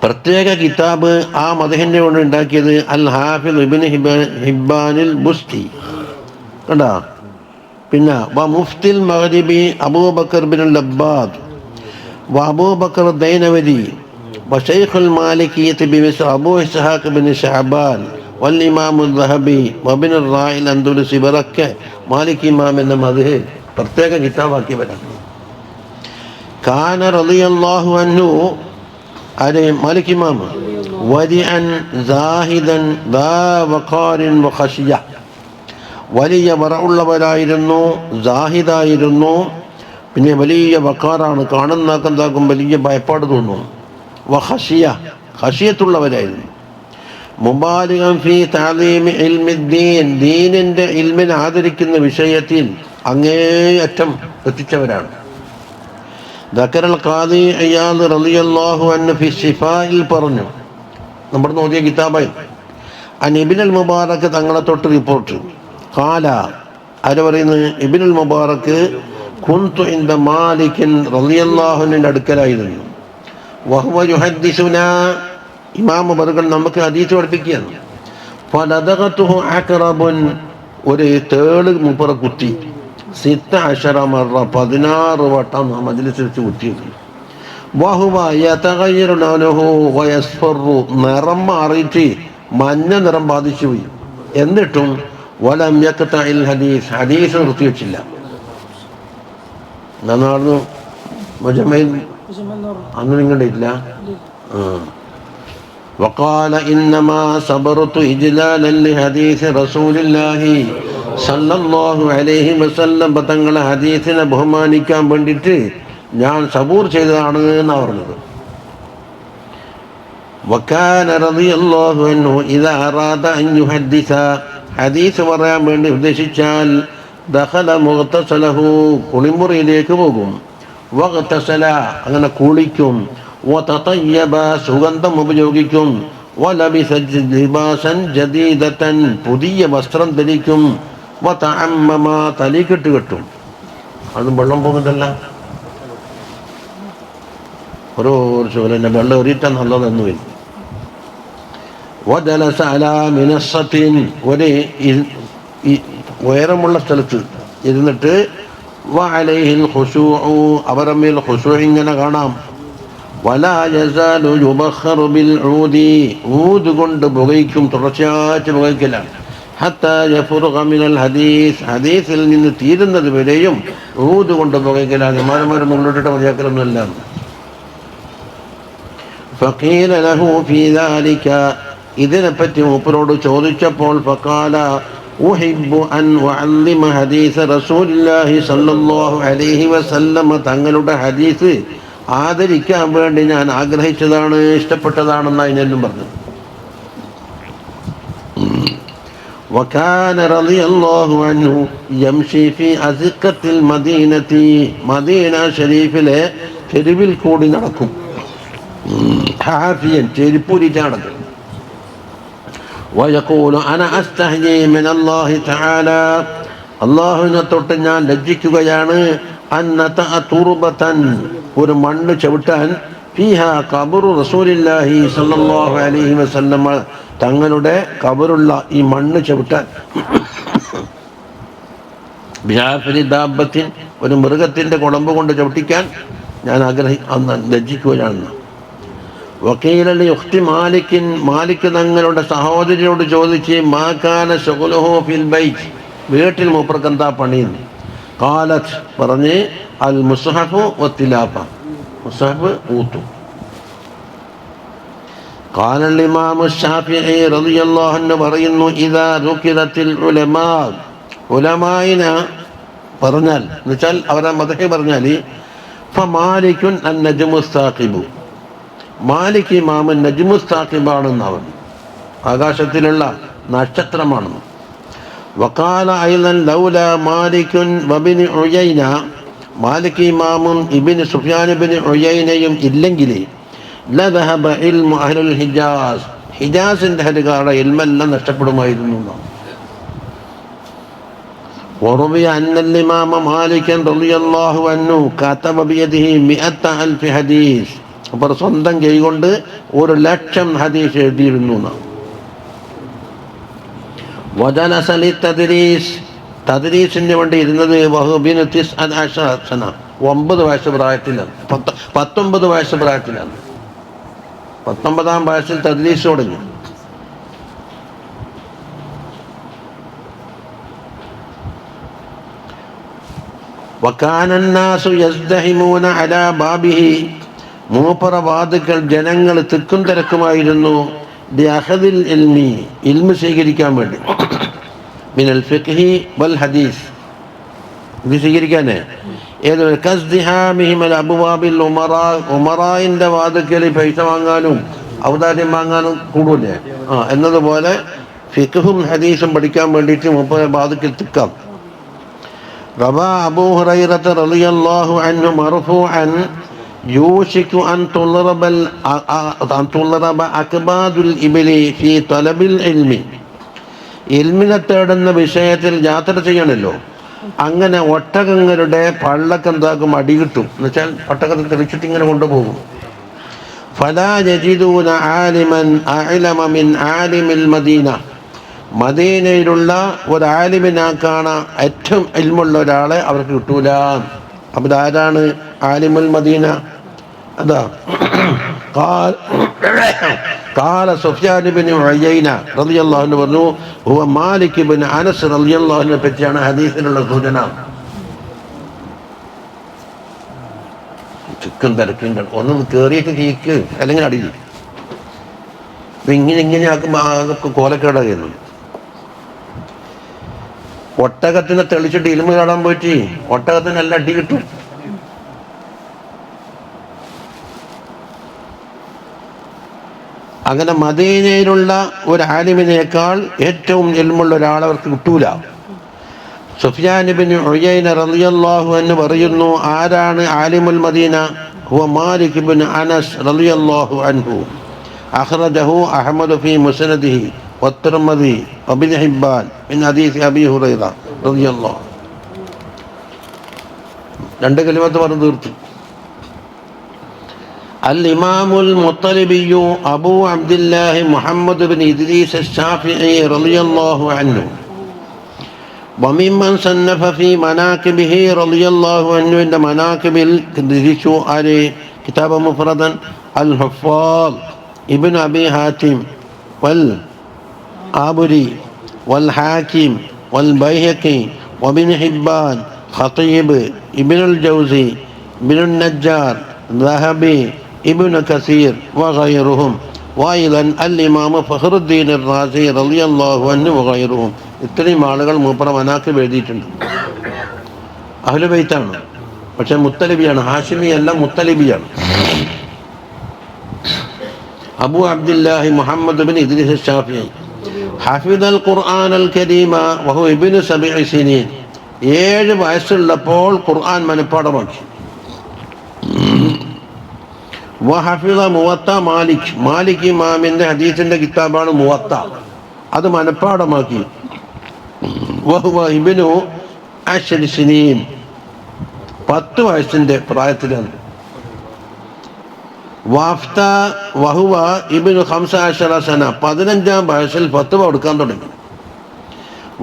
പ്രത്യേക കിതാബ് ആ മദ്ഹിനെ കൊണ്ട് ഉണ്ടാക്കിയത് അൽ ഹാഫിദ് ഇബ്നു ഹിബ്ബാനിൽ ബുസ്തി കണ്ടാ. പിന്നെ വ മുഫ്തിൽ മഗ്രിബി അബൂബക്കർ ബിൻ ലബ്ബാദ് വ അബൂബക്കർ ദൈനവരി വ ശൈഖുൽ മാലിക്കിയ്യത്ത് ബിമിസ്ർ അബൂ ഇസ്ഹാഖ് ബിൻ ശഅബാൻ വൽ ഇമാം അൽ-ദഹബി വ ഇബ്നു റാഇൽ അൻദുലുസി, ഇവരൊക്കെ മാലിക് ഇമാം എന്ന മദ്ഹ് പ്രത്യേക കിതാബാക്കിയവരാണ്. കാന റളിയല്ലാഹു അൻഹു ആരെ മാലിക് ഇമാം വരിഅൻ സാഹിദൻ ദാ വഖാരിൻ വഖശിയ, വലിയ വറഉള്ളവരായിരുന്നു, സാഹിദായിരുന്നു, പിന്നെ വലിയ വഖാറാണ്, കാണുന്നാക്കെന്താക്കും വലിയ ഭയപ്പാട് തോന്നും. വഖശിയ, ഖശിയത്തുള്ളവരായിരുന്നു. മുബാലിഗൻ ഫീ തഅലീമി ഇൽമിദ്ദീൻ, ദീനിൻ്റെ ഇൽമിനെ ആദരിക്കുന്ന വിഷയത്തിൽ അങ്ങേയറ്റം എത്തിച്ചവരാണ്. ദക്കറൽ ഖാദി ഇയാദ് റളിയല്ലാഹു അൻഹു ഫി ശിഫായിൽ പറഞ്ഞു, നമ്മൾ നോക്കിയ കിതാബായി, അൻ ഇബ്നുൽ മുബാറക് തങ്ങളെ തൊട്ട് റിപ്പോർട്ട്, ഖാല ആര് പറയുന്നത്, ഇബ്നുൽ മുബാറക് കുന്തു ഇൻദ മാലികിൻ റളിയല്ലാഹു അൻഹുവിൻ്റെ അടുക്കലായിരുന്നു. വഹുവ യുഹദ്ദിസുനാ, ഇമാം ബർഗൻ നമുക്ക് ഹദീസ് പഠിപ്പിക്കുകയാണ്. ഫലദഗതുഹു അഖറബുൻ, ഒരു തേള് മൂപ്പറ കുത്തി, 16 മറ, 16 വട്ടം മജ്ലിസിൽ വെച്ച് കുത്തിയത്. വഹുവ യതഗയ്യറു ലൗനുഹു വയസ്ഫറു, നിറം മാറിയിട്ട് മഞ്ഞ നിറം ബാധിച്ചു പോയി. എന്നിട്ടും വലം യഖ്തഇൽ ഹദീസ്, ഹദീസ് നിർത്തിവെച്ചില്ല. എന്നായിരുന്നു മുജമ്മയിൽ അന്ന് നിങ്ങളുടെ ഇല്ല. وقال إنما صبرت إجلالا لحديث رسول الله صلى الله عليه وسلم, തങ്ങളെ ഹദീസിനെ ബഹുമാനിക്കാൻ വേണ്ടിയിട്ട് ഞാൻ സബൂർ ചെയ്തതാണ് എന്നാണ് പറഞ്ഞത്. وكان رضي الله عنه إذا أراد أن يحدث, ഹദീസ് പറയാൻ വേണ്ടി ഉദ്ദേശിച്ചാൽ ദഖല മുഗ്തസലഹു, കുളിമുറിയിലേക്ക് പോകും. വഗ്തസല, അങ്ങനെ കുളിക്കും. വതതയ്യബ, സുഗന്ധം ഉപയോഗിക്കും. വലബിസ ലിബാസൻ ജദീദതൻ, പുതിയ വസ്ത്രം ധരിക്കും. വതഅമ്മമ, തലക്കെട്ട് കെട്ടും. അതും വെള്ളം പോകുന്നതല്ല, ഓരോ ചുവലിൻ്റെ വെള്ളം എറിയിട്ടാൽ നല്ലതെന്നുമില്ല. വജലസ അലാ മിനസ്സത്തിൻ, ഒരു ഉയരമുള്ള സ്ഥലത്ത് ഇരുന്നിട്ട്, വഅലൈഹിൽ ഖുശൂഉ, അവരമ്മിൽ ഖുശൂഅ് ഇങ്ങനെ കാണാം. വലാ യസാലു യുബഖറു ബിൽ ഊദി, ഊദ് കൊണ്ട് പുകയ്ക്കും, തുടർച്ചയായിട്ട് പുകയ്ക്കലാണ്. ഹത്താ യഫ്റുഗ മിനൽ ഹദീസ്, ഹദീസിൽ നിന്ന് തീരുന്നത് വരെയും ഊദ് കൊണ്ട് പുകയ്ക്കലാണ്. മാരന്മാരും മുള്ളിട്ടിട്ട് മതിയാക്കലൊന്നുമല്ല. ഫഖീല ലഹു ഫീ ദാലിക, ഇതിനെപ്പറ്റി മൂപ്പരോട് ചോദിച്ചപ്പോൾ ഫഖാല ഉഹിബ്ബു അൻ ഉഅല്ലിമ ഹദീസ റസൂലില്ലാഹി സ്വല്ലല്ലാഹു അലൈഹി വസല്ലം, തങ്ങളുടെ ഹദീസ് ആദരിക്കാൻ വേണ്ടി ഞാൻ ആഗ്രഹിച്ചതാണ്, ഇഷ്ടപ്പെട്ടതാണെന്ന് അതിനെല്ലാം പറഞ്ഞു. വകാന റളിയല്ലാഹു അൻഹു യംശി ഫീ അസ്ഖത്തിൽ മദീനത്തി, മദീന ഷരീഫിലെ തെരുവിൽ കൂടി നടക്കും. ഹാഫിയൻ, ചെരിപ്പൂരിട്ട് നടക്കും. വയഖൂലു അന അസ്തഹ്യി മിനല്ലാഹി തആല, അല്ലാഹുവിനെ തൊട്ട് ഞാൻ ലജ്ജിക്കുകയാണ്. അന്നത തുർബതൻ, ഒരു മണ്ണ് ചവിട്ടാൻ, ഫീഹാ ഖബറു റസൂലില്ലാഹി സ്വല്ലല്ലാഹു അലൈഹി വസല്ലം, തങ്ങളുടെ ഖബറുള്ള ഈ മണ്ണ് ചവിട്ടാൻ. ബിഹാഫിലി ദാബത്തിൻ, ഒരു മൃഗത്തിൻ്റെ കുളമ്പ് കൊണ്ട് ചവിട്ടിക്കാൻ ഞാൻ ലജ്ജിക്കുകയാണ്. വക്കീലി ഉഖ്തി മാലിക്കിൻ, മാലിക് തങ്ങളുടെ സഹോദരിയോട് ചോദിച്ച്, മാ കാന ശുഗ്ലുഹു ഫിൽ ബൈത്ത്, വീട്ടിൽ മൂപ്പർക്ക് എന്താ പണിയെന്ന്. ഖാലത്ത്, പറഞ്ഞ്, അൽ മുസ്ഹഫു വത്തിലാഫ, മുസ്ഹഫ് ഊത്തു. ഖാല അൽ ഇമാം ശാഫിഈ റളിയല്ലാഹു അൻഹു പറയുന്നു, ഇദാ ദുകിറത്തിൽ ഉലമാ, ഉലമായിനെ പറഞ്ഞാൽ, എന്നുവെച്ചാൽ അവരെ മദ്ഹ് പറഞ്ഞാൽ, ഫമാലികുൻ അൻ നജ്മുസ്താഖിബു, മാലിക് ഇമാം നജ്മുസ്താഖിബാണെന്നവൻ, ആകാശത്തിലുള്ള നക്ഷത്രമാണെന്ന്. വഖാല അയ്ളൻ ലൗലാ മാലികുൻ വബിന് ഉയൈന, മാലിക് ഇമാമും ഇബ്നു സുഫ്യാൻ ഇബ്നു ഉയൈനയും ഇല്ലെങ്കിൽ ലദഹബ ഇൽമു അഹ്ലുൽ ഹിജാസ്, ഹിജാസിൻ്റെ അഹലുകാരുടെ ഇൽമെല്ലാം നഷ്ടപ്പെടുമായിരുന്നു. വറുവിയ അന്നൽ ഇമാമ മാലികൻ റളിയല്ലാഹു അൻഹു കതബ ബിയദിഹി 100,000 ഹദീസ്, അവർ സ്വന്തം കൈകൊണ്ട് 1,00,000 ഹദീസ് എഴുതിയിരുന്നു. വജലസ ലിത്തദ്രീസ്, തദ്രീസിന് വേണ്ടി ഇരുന്നത് വഹുബിന് 19 വയസ്സ് പ്രായത്തിലാണ്, 19 വയസ്സ് പ്രായത്തിലാണ്. 19-ാം വയസ്സിൽ തദ്രീസ് തുടങ്ങി. വകാനന്നാസു യസ്ദഹിമൂന അലാ ബാബിഹി, മൂപ്പറ വാതുക്കൾ ജനങ്ങൾ തിക്കും തിരക്കുമായിരുന്നു. ബിഅഖദിൽ ഇൽമി, ഇൽമ് സ്വീകരിക്കാൻ വേണ്ടി, മിനൽ ഫിഖ്ഹി വൽ ഹദീസ്, ഇത് സ്വീകരിക്കാനേ. ഏത് കസ്ദിഹാമിഹിം അൽ അബ്വാബിൽ ഉമറാ, ഉമറായിൻ്റെ വാതുക്കൽ പൈസ വാങ്ങാനും ഔദാര്യം വാങ്ങാനും കൂടൂലേ, എന്നതുപോലെ ഫിഖ്ഹും ഹദീസും പഠിക്കാൻ വേണ്ടിയിട്ട് മൂപ്പറ വാതുക്കൽ തിക്കാം. റവാ അബൂ ഹുറൈറത റളിയല്ലാഹു അൻഹു മർഫൂഅൻ യൂശികു അൻ തുളറബ അക്ബാദുൽ ഇബ്ലി ഫീ തലബിൽ ഇൽമി, ഇൽമിനെ തേടുന്ന വിഷയത്തിൽ യാത്ര ചെയ്യണല്ലോ, അങ്ങനെ ഒട്ടകങ്ങളുടെ പള്ളക്ക് എന്താക്കും, അടി കിട്ടും. എന്നുവെച്ചാൽ ഒട്ടകത്തിൽ തെളിച്ചിട്ട് ഇങ്ങനെ കൊണ്ടുപോകും. ഫലാ യജിദൂന ആലിമൻ അഅലമ മിൻ ആലിമിൽ മദീന, മദീനയിലുള്ള ഒരു ആലിമിനാക്കാണ് ഏറ്റവും ഇൽമുള്ള ഒരാളെ അവർക്ക് കിട്ടൂല. അപ്പോൾ ആരാണ് ആലിമുൽ മദീന? അതാ قال سفيان بن عيينة رضي الله عنه പറഞ്ഞു, هو مالك بن أنس رضي الله عنه പറ്റിയാണ് ഹദീസിലുള്ള സൂചന. ചിക്കൻ തിരക്കുണ്ട്, ഒന്നും കയറിയിട്ട് തീക്ക് അല്ലെങ്കിൽ അടിയിൽ ഇങ്ങനെ ആക്കുമ്പോൾ കോലക്കേടാകുന്നു. ഒട്ടകത്തിനെ തെളിച്ചിട്ട് ഇൽമ കാണാൻ പോയിട്ട് ഒട്ടകത്തിന് നല്ല അടി കിട്ടും. അങ്ങനെ മദീനയിലുള്ള ഒരു ആലിമിനേക്കാൾ ഏറ്റവും ഇൽമുള്ള ഒരാളെ അവർക്ക് കിട്ടൂല. സുഫ്യാൻ ഇബ്നു ഉയൈന റളിയല്ലാഹു അൻഹു പറയുന്നു, ആരാണ് ആലിമുൽ മദീന? ഹുവ മാലിക് ഇബ്നു അനസ് റളിയല്ലാഹു അൻഹു. അഖ്റജഹു അഹ്മദ് ഫീ മുസ്നദിഹി വത്തിർമിദി വഇബ്നു ഹിബ്ബാൻ മിൻ ഹദീസ് അബീ ഹുറൈറ റളിയല്ലാഹു. രണ്ട് കലിമത്ത് പറഞ്ഞു തീർത്തു. അൽ ഇമാമുൽ മുത്തലിബിയു അബൂ അബ്ദില്ലാഹി മുഹമ്മദ് ബിൻ ഇദ്രീസ് അശ്ശാഫിഈ റളിയല്ലാഹു അൻഹു വമിമ്മൻ സന്നഫ ഫീ മനാഖിബിഹി റളിയല്ലാഹു അൻഹുവിൻ്റെ മനാഖിബിൽ രചിച്ചു ആര്? കിതാബ മുഫ്രദൻ അൽ ഹുഫാദ് ഇബ്നു അബി ഹാത്തിം വൽ ആബുരി വൽ ഹാക്കിം വൽ ബൈഹഖി വഇബ്നു ഹിബ്ബാൻ ഖതീബ് ഇബ്നുൽ ജൗസി ഇബ്നുൻ നജ്ജാർ ദഹബി ഇബ്നു കസീർ വഗൈറുഹും വഅയ്ദൻ അൽ ഇമാം ഫഖ്റുദ്ദീൻ അർ-റാസി റളിയല്ലാഹു അൻഹു വഗൈറുഹും. ഇത്രയും ആളുകൾ മൂപ്പറ മനാഖിബ് എഴുതിയിട്ടുണ്ട്. അഹ്ലു ബൈത്താണ്, പക്ഷെ മുത്തലിബിയാണ്, ഹാഷിമി അല്ല, മുത്തലിബിയാണ്. അബൂ അബ്ദില്ലാഹി മുഹമ്മദ് ബിൻ ഇദ്രീസ് അശ്ശാഫിഈ ഹഫിദൽ ഖുർആനൽ കരീമ വഹു ഇബ്നു 7 സിനീൻ, 7 വയസ്സുള്ളപ്പോൾ ഖുർആൻ മനഃപ്പാഠമാക്കി. വഹഫിദ മുവത്ത മാലിക്, മാലിക് ഇമാമിൻ്റെ ഹദീസിൻ്റെ കിതാബാണ് മുവത്ത, അത് മനഃപ്പാഠമാക്കി. വഹുവ ഇബ്നു 10 സിനീൻ, 10 വയസ്സിൻ്റെ പ്രായത്തിലാണ്. വാഫ്ത വഹുവ ഇബ്നു 15 സന, 15-ാം വയസ്സിൽ ഫത്വ കൊടുക്കാൻ തുടങ്ങി.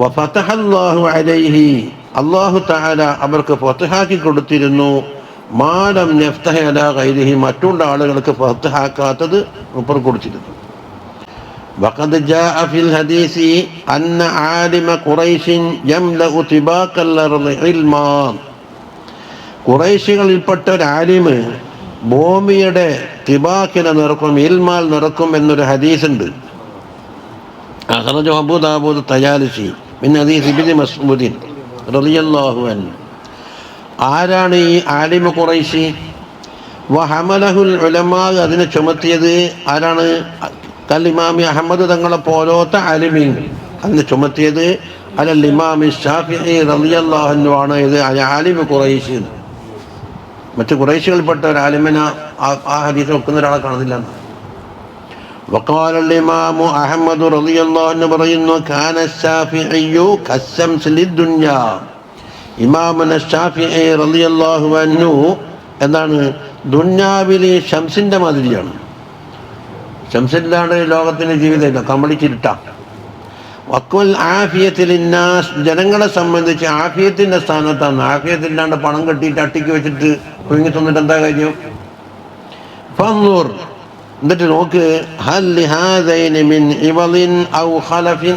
വഫതഹല്ലാഹു അലൈഹി, അല്ലാഹു തആല അവർക്ക് ഫത്ഹാക്കി കൊടുത്തിരുന്നു. മാലം യഫ്തഹ അലാ ഗൈരിഹി, മറ്റുള്ള ആളുകൾക്ക് ഫത്ഹാക്കാത്തത് മൂപ്പർ കൊടുത്തിരുന്നു. വഖദ് ജാഅ ഫിൽ ഹദീസി അന്ന ആലിമ ഖുറൈശിൻ യംലഉ തിബാഖൽ അർളി ഇൽമാ, ഖുറൈശികളിൽപ്പെട്ട ഒരു ആലിമ് ഭൂമിയുടെ തിബാക്കിനെ നിറക്കും, ഇൽമാൽ നിറക്കും എന്നൊരു ഹദീസുണ്ട്. അഖ്റജഹു അബൂ ദാവൂദ് തയാലിസി മിൻ ഹദീസ് ഇബ്നു മസ്ഊദ് റളിയല്ലാഹു അൻഹു. ആരാണ് ഈ ആലിമ ഖുറൈശി? വഹമലഹുൽ ഉലമാ, അതിനെ ചുമത്തിയത് ആരാണ്? കൽ ഇമാമി അഹമ്മദ് തങ്ങളെ പോലത്തെ ആലിമീൻ അതിനെ ചുമത്തിയത് അലൽ ഇമാമി ശാഫിഈ റളിയല്ലാഹു അൻഹു ആണ്. ഇത് ആലിമ ഖുറൈശി. മറ്റ് ഖുറൈശികൾപ്പെട്ട ഒരു ആലിമിനെ ആ ഹദീസ് വെക്കുന്ന ഒരാളെ കാണുന്നില്ല. വഖാല അൽ ഇമാമു അഹമ്മദ് റളിയല്ലാഹു അൻഹു പറയുന്നു, കാന ശാഫിഈ കശംസ് ലിദ്ദുനിയാ, ഇമാമുന ശാഫിഈ റളിയല്ലാഹു അൻഹു എന്താണ്? ദുന്യാവിലെ ശംസിൻ്റെ മാതിരിയാണ്. ശംസില്ലാണ്ട് ലോകത്തിന് ജീവിതമില്ല, കമ്പളിച്ചിരുട്ട. വഖുൽ ആഫിയത്തിൽ ഇന്നാസ്, ജനങ്ങളെ സംബന്ധിച്ച് ആഫിയത്തിൻ്റെ സ്ഥാനത്താണ്. ആഫിയത്തില്ലാണ്ട് പണം കെട്ടിയിട്ട് അട്ടിക്ക് വെച്ചിട്ട് കുഞ്ഞി തന്നിട്ട് എന്താ കാര്യം? ഫൻദുർ, എന്നിട്ട് നോക്ക്, ഹൽ ലിഹാദൈനി മിൻ ഇവളിൻ ഔ ഖലഫിൻ,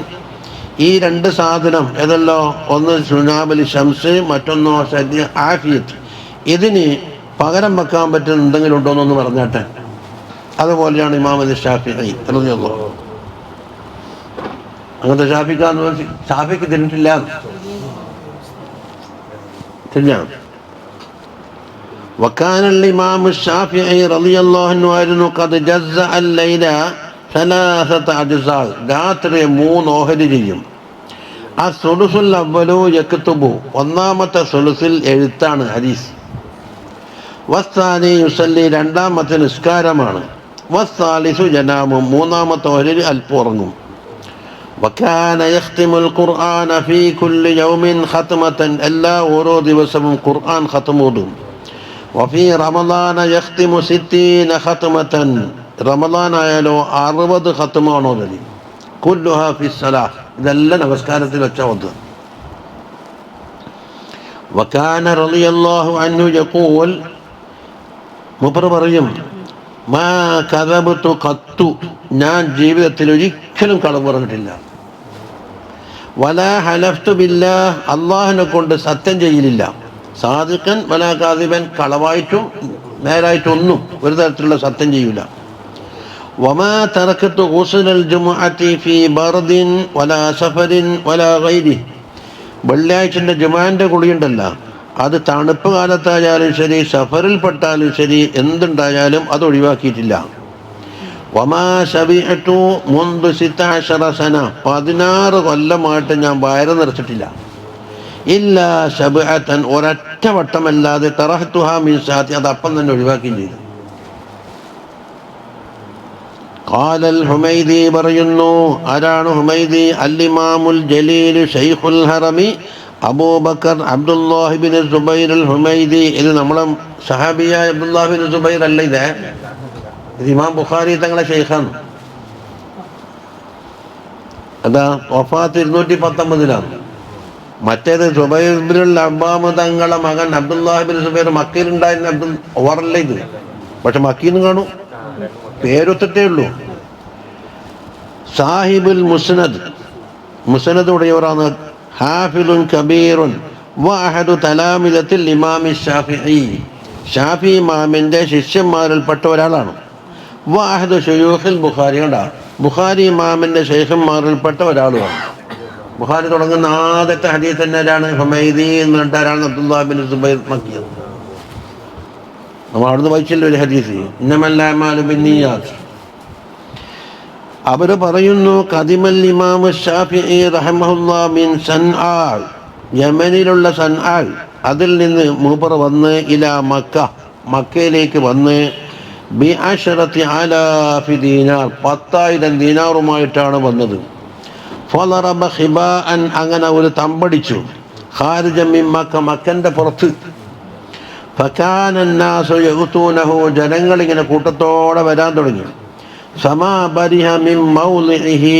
ഈ രണ്ട് സാധനം ഏതല്ലോ, ഒന്ന് സുനാബലി ഷംസ്, മറ്റൊന്നോ സദ്യ ആഫിയത്ത്. ഇതിന് പകരം വെക്കാൻ പറ്റുന്ന എന്തെങ്കിലും ഉണ്ടോ എന്നൊന്ന് പറഞ്ഞാട്ടെ. അതുപോലെയാണ് ഇമാം ഷാഫിഈ റളിയല്ലാഹു. അങ്ങനത്തെ ഷാഫിക്ക് തിന്നിട്ടില്ല. وكان الإمام الشافعي رضي الله عنه قد جزأ الليل ثلاثة أجزاء. രാത്രി 3 ഓഹരി ചെയ്യും. അസ്സുലുസുൽ അവ്വലു യക്തുബു, ഒന്നാമത്തെ സുലുസിൽ എഴുത്താണ്, ഹദീസ്. വസ്സാനി യുസല്ലി, രണ്ടാമത്തെ നിസ്കാരമാണ്. വസ്സാലിസു ജനാമു, മൂന്നാമത്തെ ഓഹരിൽ അല്പം ഉറങ്ങും. വകാന യഖ്തിമുൽ ഖുർആന ഫീ കുല്ലി യൗമിൻ ഖത്മതൻ, എല്ലാ ഓരോ ദിവസവും ഖുർആൻ ഖത്മ ഓതും. വഫീ റമളാന യഖ്തിമു 60 ഖത്മതൻ, റമളാൻ ആയാലോ 60 ഖത്മാണ് ഓതല്. കുല്ലുഹാ ഫി സ്വലാഹ്, ഇതെല്ലാം നമസ്കാരത്തിൽ വെച്ച ഓതുക. വകാന റളിയല്ലാഹു അൻഹു യഖൂൽ, മൂപ്പർ പറയും, മാ കദബതു ഖത്തു, ഞാൻ ജീവിതത്തിൽ ഒരിക്കലും കളവ് പറഞ്ഞിട്ടില്ല. വലാ ഹലഫ്തു ബില്ലാഹ്, അള്ളാഹിനെ കൊണ്ട് സത്യം ചെയ്യലില്ല. സാദിഖൻ വലാ കാദിബൻ, കളവായിട്ടും നേരായിട്ടൊന്നും ഒരു തരത്തിലുള്ള സത്യം ചെയ്യൂല. വമാ തറക്കത്തു ഗുസ്ലൽ ജുമുഅത്തി ഫീ ബർദിൻ വലാ സഫരിൻ വലാ ഗൈരിഹി, വെള്ളിയാഴ്ചൻ്റെ ജുമുഅൻ്റെ കുളിയുണ്ടല്ല, അത് തണുപ്പ് കാലത്തായാലും ശരി സഫറിൽപ്പെട്ടാലും ശരി എന്തുണ്ടായാലും അത് ഒഴിവാക്കിയിട്ടില്ല. വമാ ശബിഅതു മുൻദു 16 സന, 16 കൊല്ലമായിട്ട് ഞാൻ വയറ് നിറച്ചിട്ടില്ല. ഇല്ലാ ശബഅതൻ, ഒരൊറ്റ വട്ടമല്ലാതെ തറഹ്തുഹാ മിൻ സാത്തി, അത് അപ്പം തന്നെ ഒഴിവാക്കുകയും ചെയ്തു. ഖാലൽ ഹുമൈദി, പറയുന്നു, ആരാണ് ഹുമൈദി? അൽ ഇമാമുൽ ജലീൽ ശൈഖുൽ ഹറമി അബൂബക്കർ അബ്ദുല്ലാഹി ബിൻ സുബൈർ അൽ ഹുമൈദി. ഇത് നമ്മളെ സഹാബിയായ അബ്ദുല്ലാഹി ബിൻ സുബൈർ അല്ല, ഇത് ഇമാം ബുഖാരി തങ്ങളെ ഷെയ്ഖാണ്. അതാ വഫാത്ത് 219-ലാണ്. മറ്റേത് സുബൈർ ബിൻ അബ്ബാമ് തങ്ങളെ മകൻ അബ്ദുല്ലാഹി ബിൻ സുബൈർ മക്കയിലുണ്ടായിരുന്ന ഓവറല്ല ഇത്. പക്ഷെ മക്കീന്ന് കാണും, പേരൊത്തിട്ടേ ഉള്ളൂ. സാഹിബുൽ മുസ്നദ്, മുസ്നദ് ഉടയവരാണ്. ഹാഫിളുൻ കബീറുൻ വഅഹദു തലാമിദത്തിൽ ഇമാമി ഷാഫിഈ, ഷാഫി ഇമാമിൻ്റെ ശിഷ്യന്മാരിൽപ്പെട്ട ഒരാളാണ്. വഅഹദു ശുയൂഖിൽ ബുഖാരി, കണ്ട, ബുഖാരി ഇമാമിൻ്റെ ശൈഖന്മാരിൽപ്പെട്ട ഒരാളുമാണ്. ബുഖാരി തുടങ്ങുന്ന ആദ്യത്തെ ഹദീസ് തന്നെ ആരാണ്? ഹുമൈദി എന്ന് പറഞ്ഞിട്ടാരാണ്? അബ്ദുല്ലാഹി ബിൻ സുബൈർ മക്കി. നമ്മൾ അവിടുന്ന് വായിച്ചല്ലോ ഒരു ഹദീസ്, ഇന്നമൽ അഅ്മാലു ബിന്നിയാത്ത്. അവർ പറയുന്നു, ഖദിമൽ ഇമാം ശാഫിഈ റഹിമഹുല്ലാഹ് മിൻ സൻആ, യമനിലുള്ള സൻആ, അതിൽ നിന്ന് മൂപ്പർ വന്ന് ഇലാ മക്ക, മക്കയിലേക്ക് വന്ന് ബിഅശറത്തി ആലാഫി ദീനാർ, 10,000 ദീനാറുമായിട്ടാണ് വന്നത്. ഫളറബ ഖിബാഅൻ, അങ്ങനെ ഒരു തമ്പടിച്ചു. ഖാരിജ മിൻ മക്ക, മക്കൻ്റെ പുറത്ത്. ഫകാന അന്നാസു യഗ്തൂനഹു, ജനങ്ങളിങ്ങനെ കൂട്ടത്തോടെ വരാൻ തുടങ്ങി. സമാ ബരിഹ മിൻ മൗളിഇഹി,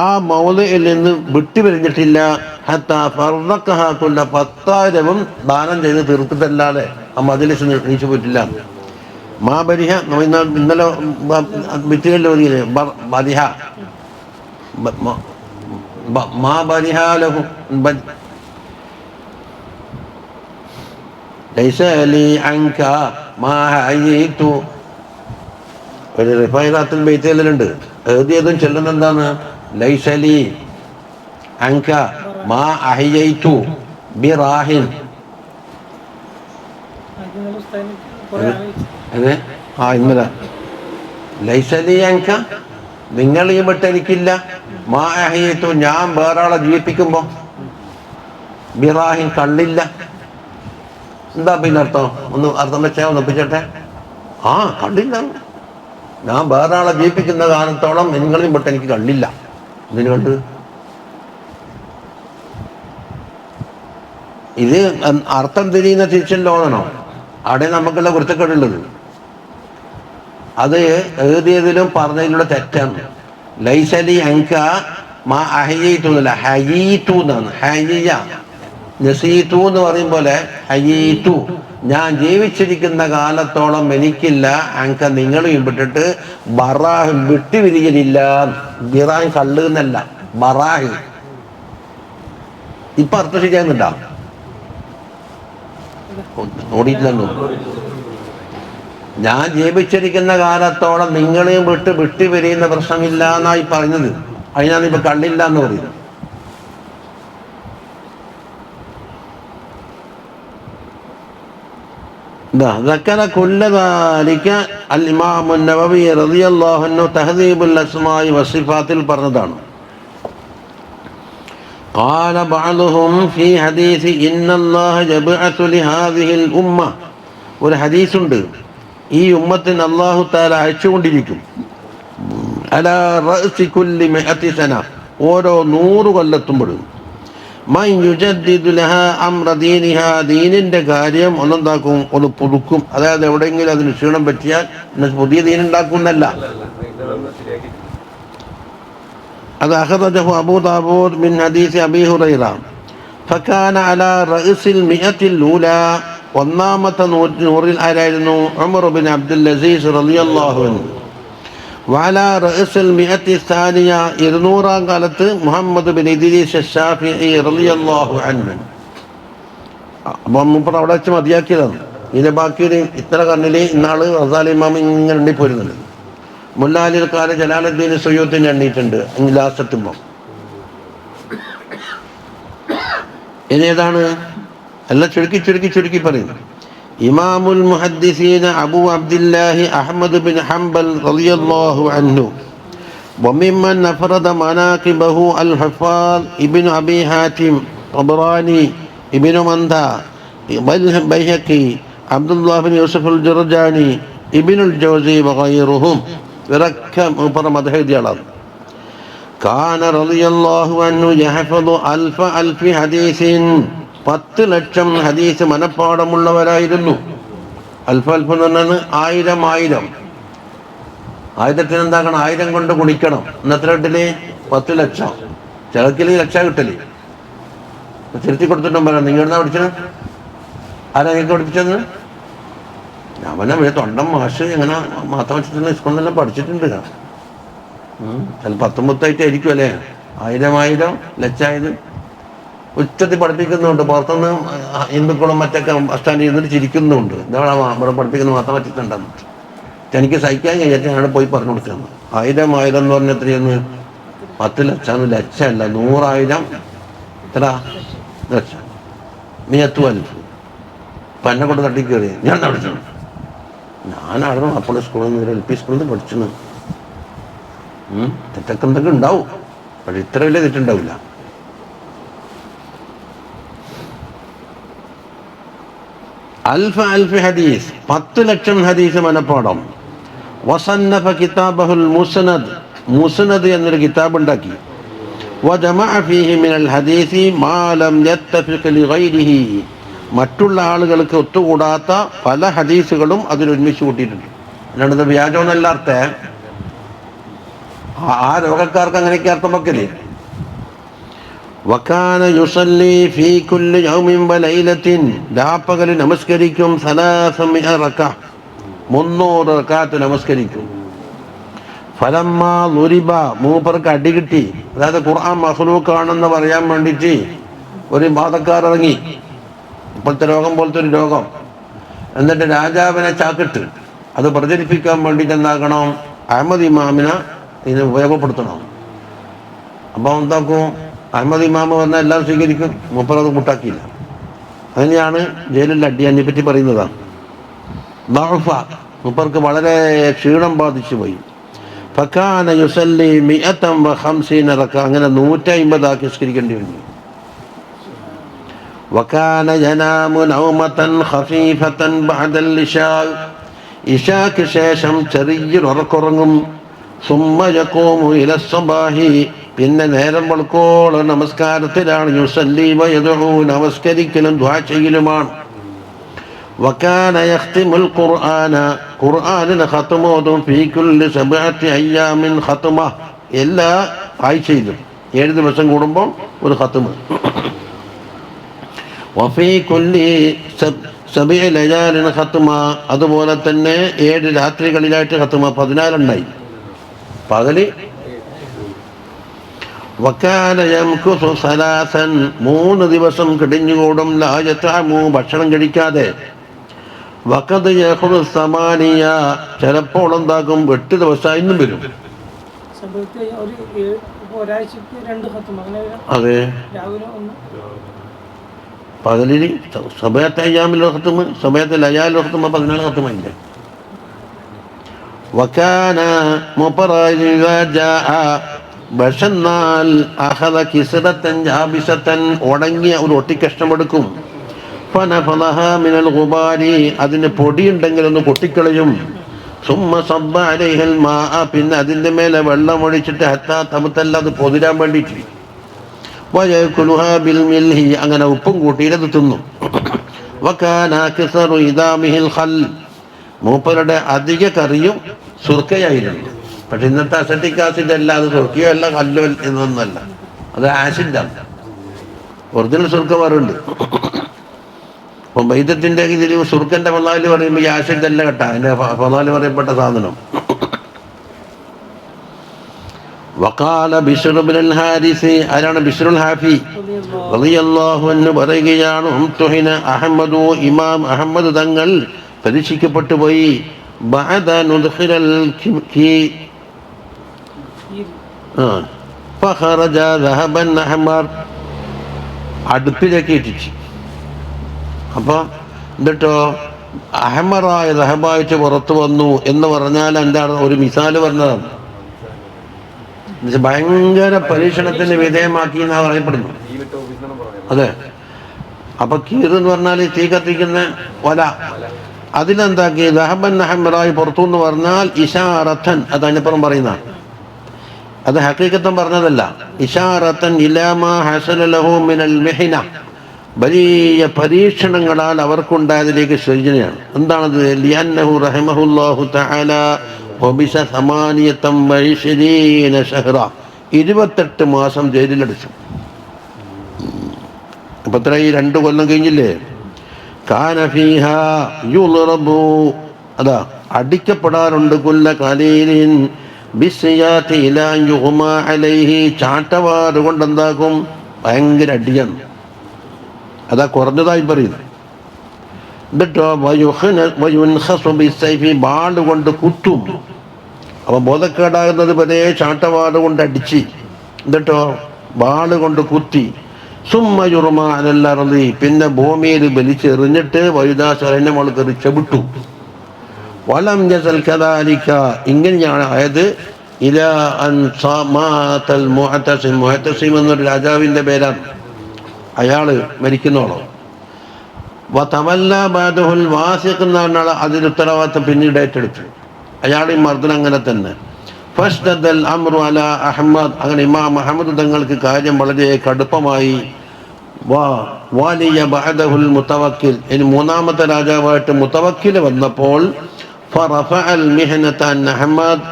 ആ മൗളിയിൽ നിന്ന് വിട്ടുപിരിഞ്ഞിട്ടില്ല. ഹത്താ ഫർറഖഹ കുല്ല, 10,000 ദാനം ചെയ്ത് തീർത്തിട്ടല്ലാതെ ആ മജ്ലിസ് നീച്ചു പോയിട്ടില്ല. മാ ബരിഹ, ഇന്നലെ വിറ്റുകളിൽ ഓതിയില്ലേ, ബരിഹ, മാ ബരിഹ ലഹു ലൈസ ലി അൻക മാ ഹയൈതു. ഒരു റിഫൈറാത്തുൽ ബൈത്തിലുണ്ട്, ഏതിയതും ചെല്ലുന്ന എന്താണ്? ലൈസ ലി അൻക മാ അഹയൈതു ബിറാഹിൻ. ഇന്നലെ ലൈസ ലി അൻക, നിങ്ങൾ ഈ വിട്ട് എനിക്കില്ല. മാ അഹയൈതു, ഞാൻ വേറെ ആളെ ജീവിപ്പിക്കുമ്പോ, ബിറാഹിൻ, കള്ളില്ല. എന്താ പിന്നെ അർത്ഥം? ഒന്ന് അർത്ഥം വെച്ചാൽ ഒന്ന് ഒപ്പിച്ചട്ടെ. കള്ളില്ല, ഞാൻ വേറെ ആളെ ജീവിപ്പിക്കുന്ന കാലത്തോളം നിങ്ങളെയും വിട്ട് എനിക്ക് കള്ളില്ല. ഇതിന് കണ്ട് ഇത് അർത്ഥം തിരിയുന്ന തിരിച്ചല്ലോന്നോ അവിടെ നമുക്കുള്ള കുരുത്തക്കേടുള്ളത്. അത് ഏതിയതിലും പറഞ്ഞതിലൂടെ തെറ്റാണ്. ലൈസലി അൻക മാ അഹയൈതു എന്നല്ല, ഹയീതു എന്നാണ്. ഹയ്യ നസീതു എന്ന് പറയും പോലെ ഹയീതു, ഞാൻ ജീവിച്ചിരിക്കുന്ന കാലത്തോളം എനിക്കില്ല. അൻക, നിങ്ങളെയും വിട്ടിട്ട് ബറാഹ്, വിട്ടുപിരിയലില്ല. ബിറാൻ, കള്ള് എന്നല്ല, ബറാഹി. ഇപ്പൊ അർത്ഥം ശരിയാകുന്നുണ്ടോ? ഓടിയിട്ടില്ലെന്നു. ഞാൻ ജീവിച്ചിരിക്കുന്ന കാലത്തോളം നിങ്ങളെയും വിട്ട് വരിയുന്ന പ്രശ്നമില്ല എന്നായി പറഞ്ഞത്. അതിനാണ് ഇപ്പൊ കള്ളില്ല എന്ന് പറയുന്നത്. ذكر كل ذلك الإمام النووي رضي الله عنه تهذيب الأسماء والصفات പറഞ്ഞതാണ്. قال بعضهم في حديث إن الله يبعث لهذه الأمة. ഒരു ഹദീസ് ഉണ്ട്, ഈ ഉമ്മത്തിന് അല്ലാഹു തആല അയച്ചുകൊണ്ടിരിക്കും. അലാ റഅസി കുല്ലി മിഅതി സന, ഓരോ 100 കൊല്ലത്തുമ്പോഴും. മൻ യുജദ്ദിദു ലഹാ അംറ ദീനിഹാ, ദീനിന്റെ കാര്യം ഒന്നെന്താക്കും, ഒന്ന് പുതുക്കും. അതായത് എവിടെയെങ്കിലും അതിന് ക്ഷീണം പറ്റിയാൽ പുതിയ ദീൻ ഉണ്ടാക്കുന്നല്ല. അത് അഖറജഹു അബൂ ദാവൂദ് മിൻ ഹദീസ് അബീ ഹുറൈറ. ഫകാന അലാ റഅസിൽ മിഅത്തിൽ ഊലാ, ഒന്നാമത്തെ 100 ആരായിരുന്നു? ഉമർ ബിൻ അബ്ദുൽ അസീസ് റളിയല്ലാഹു അൻഹു. വഅലാ റഅസിൽ മിഅത്തി സാനിയ, 200-ാം കാലത്ത് മുഹമ്മദ് ബിൻ ഇദ്രീസ് അശ്ശാഫിഈ റളിയല്ലാഹു അൻഹു. അപ്പം മുമ്പ് അവിടെ വെച്ച് മതിയാക്കിയതാണ്. ഇതിന്റെ ബാക്കി ഇത്ര കണ്ണിൽ ഇന്നാള് റസാലി ഇമാം ഇങ്ങനെ എണ്ണിപ്പോരുന്നുണ്ട്. മുല്ലാലിൽക്കാര് ജലാലുദ്ദീൻ സുയൂത്തിനെ എണ്ണിയിട്ടുണ്ട് ലാസത്തുമ്പം. ഇതേതാണ്? എല്ലാം ചുരുക്കി പറയുന്നു. ഇമാമുൽ മുഹദ്ദിസീന അബൂ അബ്ദില്ലാഹി അഹ്മദ് ബിൻ ഹംബൽ റളിയല്ലാഹു അൻഹു. വമിമ്മൻ അഫറദ മനാഖിബഹു അൽ ഹഫാദ് ഇബ്നു അബീ ഹാതിം തബറാനി ഇബ്നു മന്ദ ബൈഹഖി അബ്ദുല്ലാഹ് ബിൻ യൂസുഫ് അൽ ജർജാനി ഇബ്നുൽ ജൗസി വഗൈറുഹും. ഇവരൊക്കെ മൂപ്പറ മദ്ഹദികളാണ്. കാന റളിയല്ലാഹു അൻഹു യഹ്ഫദു അൽഫി ഹദീസിൻ, 10 ലക്ഷം ഹദീസ് മനപ്പാടമുള്ളവരായിരുന്നു. അൽഫ് എന്ന് പറഞ്ഞാൽ 1000. ആയിരത്തിന് എന്താക്കണം? 1000 കൊണ്ട് ഗുണിക്കണം. ഇന്നത്തെ കിട്ടല് 10 ലക്ഷം. ചിലക്കില് ലക്ഷം കിട്ടല്. തിരുത്തി കൊടുത്തിട്ടും പറയാം. നിങ്ങളെന്നാ പഠിച്ചത്? ആരാ നിങ്ങൾക്ക് പഠിപ്പിച്ചത്? അവനെ തൊണ്ടം മാഷ് എങ്ങനെ മാത്തമാറ്റിക്സ് സ്കൂളിലെല്ലാം പഠിച്ചിട്ടുണ്ട്. ചിലപ്പോൾ 19 ആയിരിക്കും അല്ലേ? 1000 ലക്ഷമായത് ഉച്ചത്തിൽ പഠിപ്പിക്കുന്നുണ്ട്. പുറത്തുനിന്ന് ഹിന്ദുക്കളും മറ്റൊക്കെ സ്റ്റാൻഡ് ചെയ്തിട്ട് ചിരിക്കുന്നുണ്ട്. ഇതാണ് ഇവിടെ പഠിപ്പിക്കുന്ന മാത്തമാറ്റിക്സ് ഉണ്ടെന്ന്. എനിക്ക് സഹിക്കാൻ കഴിഞ്ഞിട്ട് ഞാൻ പോയി പറഞ്ഞു കൊടുക്കുന്നത്. 1000 എന്ന് പറഞ്ഞ എത്രയെന്ന്? 10 ലക്ഷം. ലക്ഷമല്ല, 100,000. എത്ര ലക്ഷം? 100,000. ഇപ്പം എന്നെ കൊണ്ട് തട്ടിക്കയറി. ഞാൻ പഠിച്ചു. ഞാനായിരുന്നു അപ്പോൾ സ്കൂളിൽ നിന്ന് LP സ്കൂളിൽ നിന്ന് പഠിച്ചത്. തെറ്റൊക്കെ എന്തൊക്കെ ഉണ്ടാവും, പക്ഷെ ഇത്ര വലിയ തെറ്റുണ്ടാവില്ല. അൽഫ് ഹദീസ്, 10 ലക്ഷം ഹദീസ് മനപ്പാടം. വസന്നഫ കിതാബഹുൽ മുസ്നദ്, മുസ്നദ് എന്നൊരു കിതാബ് ഉണ്ടാക്കി. വജമഅ ഫീഹി മിനൽ ഹദീസി മാ ലം യത്തഫിഖ് ലിഗൈരിഹി, മറ്റുള്ള ആളുകൾക്ക് ഒത്തുകൂടാത്ത പല ഹദീസുകളും അതിലൊരുമിച്ച് കൂട്ടിയിട്ടുണ്ട്. അല്ലാണ്ട് വ്യാജമെന്നല്ല അർത്ഥം. ആ രോഗക്കാർക്ക് അങ്ങനെയൊക്കെ അർത്ഥം വെക്കല്ലേ. വകാന യുസല്ലി ഫീ കുല്ലി യൗമിൻ വലൈലത്തിൻ, രാപ്പകൽ നമസ്കരിക്കും. 300 റക്അ, 300 റക്അത്ത് നമസ്കരിക്കും. ഫലമ്മാ ളുരിബ, മൂപ്പർക്ക് അടി കിട്ടി. അതായത് ഖുർആൻ മഖ്ലൂഖാണെന്ന് പറയാൻ വേണ്ടിയിട്ട് ഒരു വാദക്കാർ ഇറങ്ങി. ഇപ്പോഴത്തെ രോഗം പോലത്തെ ഒരു രോഗം. എന്നിട്ട് രാജാവിനെ ചാക്കിട്ട് അത് പ്രചരിപ്പിക്കാൻ വേണ്ടിയിട്ട് എന്താക്കണം? അഹമ്മദ് ഇമാമിനെ ഇതിനെ ഉപയോഗപ്പെടുത്തണം. അപ്പം എന്താക്കും? അഹമ്മദ് ഇമാമ് പറഞ്ഞാൽ എല്ലാവരും സ്വീകരിക്കും. മൂപ്പർ അത് കൂട്ടാക്കിയില്ല. അതിനെയാണ് ജയിലിൽ അടിയാനെ പറ്റി പറയുന്നതാണ്. ദഅഫ, മൂപ്പർക്ക് വളരെ ക്ഷീണം ബാധിച്ചു പോയി. ഫകാന യുസല്ലി 150 റക്അ, അങ്ങനെ 150 ആക്കി നിസ്കരിക്കേണ്ടി വന്നു. വകാന യനാമു നൗമതൻ ഖഫീഫതൻ ബഅദൽ ഇശാ, ഇശാക്ക് ശേഷം ചെറിയൊരു ഉറക്കുറങ്ങും. സുമ്മ യഖൂമു ഇല സ്വബാഹി, പിന്നെ നേരം വെളുക്കോളം നമസ്കാരത്തിലാണ്. യുസല്ലി വയദഉ, നമസ്കരിക്കലും ദുആ ചെയ്യലുമാണ്. വകാന യഖ്തിമുൽ ഖുർആന, ഖുർആനിനെ ഖത്മോതും. ഫീ കുല്ലി 7 അയ്യാമിൻ ഖത്മ, എല്ലാ ആഴ്ചയിലും 7 ദിവസം കൂടുമ്പോൾ ഒരു ഖത്മ. വഫീ കുല്ലി 7 ലയാലിൻ ഖത്മ, അതുപോലെ തന്നെ 7 രാത്രികളിലായിട്ട് ഖത്മ. 14 ഉണ്ടായി. പകല് വക്കാന യംകുസു സലാസൻ 3 ദിവസം കിടിഞ്ഞുകൂടും ലാ യതഅമു ഭക്ഷണം കഴിക്കാതെ. വഖദ് യഖുറു സമാനിയ ചിലപ്പോൾ എന്താക്കും 8 ദിവസം ഇന്നും വരും. അതെ, പകലിന് സമയത്തെ അയ്യാമിൽ ഖത്മ, സമയത്തെ ലയാലിൽ ഖത്മ 14 ഖത്മില്ല. വകാന മുപറജാ ബഷന്നാൽ അഖദ കിസ്റതൻ ജാബിസതൻ ഉണങ്ങിയ ഒരു ഒട്ടിക്കഷ്ണം എടുക്കും. ഫനഫലഹ മിനൽ ഗുബാരി അതിന് പൊടിയുണ്ടെങ്കിൽ ഒന്ന് പൊട്ടിക്കളയും. സുമ്മ സബ്ബ അലൈഹിൽ മാഅ പിന്നെ അതിൻ്റെ മേലെ വെള്ളം ഒഴിച്ചിട്ട് ഹത്താ തമത്തല്ല അത് പൊതിരാൻ വേണ്ടിയിട്ട്. വയകുലുഹാ ബിൽ മിൽഹി അങ്ങനെ ഉപ്പും കൂട്ടിയിട്ട് തിന്നും. വകാന കിസറു ഇദാമിഹിൽ ഖൽ മൂപ്പരുടെ അധിക കറിയും സുർക്കയായിരുന്നു. പക്ഷെ ഇന്നത്തെ അസറ്റിക് ആസിഡ് അല്ല, അത് സുർക്കയോ അല്ല കല്ലോ എന്നൊന്നല്ല, അത് ആസിഡാണ്. ഒറിജിനൽ സുർക്ക വേറുണ്ട്. അപ്പം വൈദ്യത്തിൻ്റെ ഇതിൽ സുർക്കൻ്റെ ഫലാല് പറയുമ്പോൾ ഈ ആസിഡ് അല്ല കേട്ടാ, അതിൻ്റെ ഫലാല് പറയപ്പെട്ട സാധനം. വഖാല ബിശ്ർ ഇബ്നുൽ ഹാരിസ്, ആരാണ് ബിശ്റുൽ ഹാഫി റളിയല്ലാഹു അൻഹു പറയുകയാണ്, ഉംതുഹിന അഹ്മദു ഇമാം അഹ്മദ് തങ്ങൾ പരീക്ഷിക്കപ്പെട്ടു പോയി. ബഅദ നുദ്ഖിലൽ ഫഖറജ ദഹബൻ അഹ്മർ അടുപ്പിലേക്ക് ഇട്ടിച്ച്. അപ്പോൾ എന്നിട്ടോ അഹ്മറായ ദഹബായിട്ട് പുറത്തു വന്നു എന്ന് പറഞ്ഞാൽ എന്താണ്? ഒരു മിസാല് പറഞ്ഞതാണ്. ഭയങ്കര പരീക്ഷണത്തിന് വിധേയമാക്കി എന്നാ പറയപ്പെടുന്നു. അതെ, അപ്പൊ കീർ എന്ന് പറഞ്ഞാൽ തീ കത്തിക്കുന്ന വല, അതിലെന്താക്കി ദഹബൻ അഹ്മറായി പുറത്തു എന്ന് പറഞ്ഞാൽ ഇശാറത്തൻ, അത് അതിനപ്പുറം പറയുന്ന, അത് ഹഖീഖത്തൻ പറഞ്ഞതല്ല. ഇശാറത്തൻ ഇലാമാ ഹസല ലഹു മിനൽ മിഹ്ന, വലിയ പരീക്ഷണങ്ങളാൽ അവർക്കുണ്ടായതിലേക്ക് സൂചനയാണ്. എന്താണത്? ലിഅന്നഹു റഹിമഹുല്ലാഹു തആല വബിസ 28 ശഹ്റ 28 മാസം ജയിലിലടിച്ചു. അപ്പൊ എത്ര, ഈ 2 കൊല്ലം കഴിഞ്ഞില്ലേ? കാന ഫീഹാ യുളറബു, അതാ അടിക്കപ്പെടാറുണ്ട്. കുല്ല ഖലീലിൻ ബിസ്സിയാതി ഇലാ യുഗ്മാ അലൈഹി, ചാട്ടവാറ് കൊണ്ടെന്താക്കും? ഭയങ്കര അടിയാണ്. അതാ കുറഞ്ഞതായി പറയുന്നു. എന്നിട്ടോ ബാട് കൊണ്ട് കുത്തും. അപ്പൊ ബോധക്കേടാകുന്നത് വരെ ചാട്ടവാട് കൊണ്ട് അടിച്ച്, എന്നിട്ടോ ബാട് കൊണ്ട് കുത്തി. സുമ്മയുറുമ അലല്ലർളി, പിന്നെ ഭൂമിയിൽ വലിച്ചെറിഞ്ഞിട്ട് വൈദാസരന്റെ മോൾ കയറി ചെവിട്ടു. വലം ജസൽ കദാലിക, ഇങ്ങനെയാണ് ആയത്. ഇലാ അൻ മാതൽ മുഅതസിം, മുഅതസിം എന്നൊരു രാജാവിന്റെ പേരാണ്, അയാള് മരിക്കുന്നോളോ. വതമല്ല ബഅദഹുൽ വാസിഖ് എന്ന് പറഞ്ഞാൽ അതിന് ഉത്തരവാദിത്തം പിന്നീട് ഏറ്റെടുത്തു. അയാൾ ഈ മർദ്ദനം അങ്ങനെ തന്നെ. ഫസ്ദൽ അംറു അലാ അഹ്മദ്, അങ്ങനെ ഇമാം അഹ്മദ് തങ്ങൾക്ക് കാര്യം വളരെ കടുപ്പമായി. വാലിയ ബഅദഹുൽ മുതവക്കിൽ, ഇനി 3ാമത്തെ രാജാവായിട്ട് മുതവക്കിൽ വന്നപ്പോൾ ഫറഫഅൽ മിഹ്നത അൻ അഹ്മദ്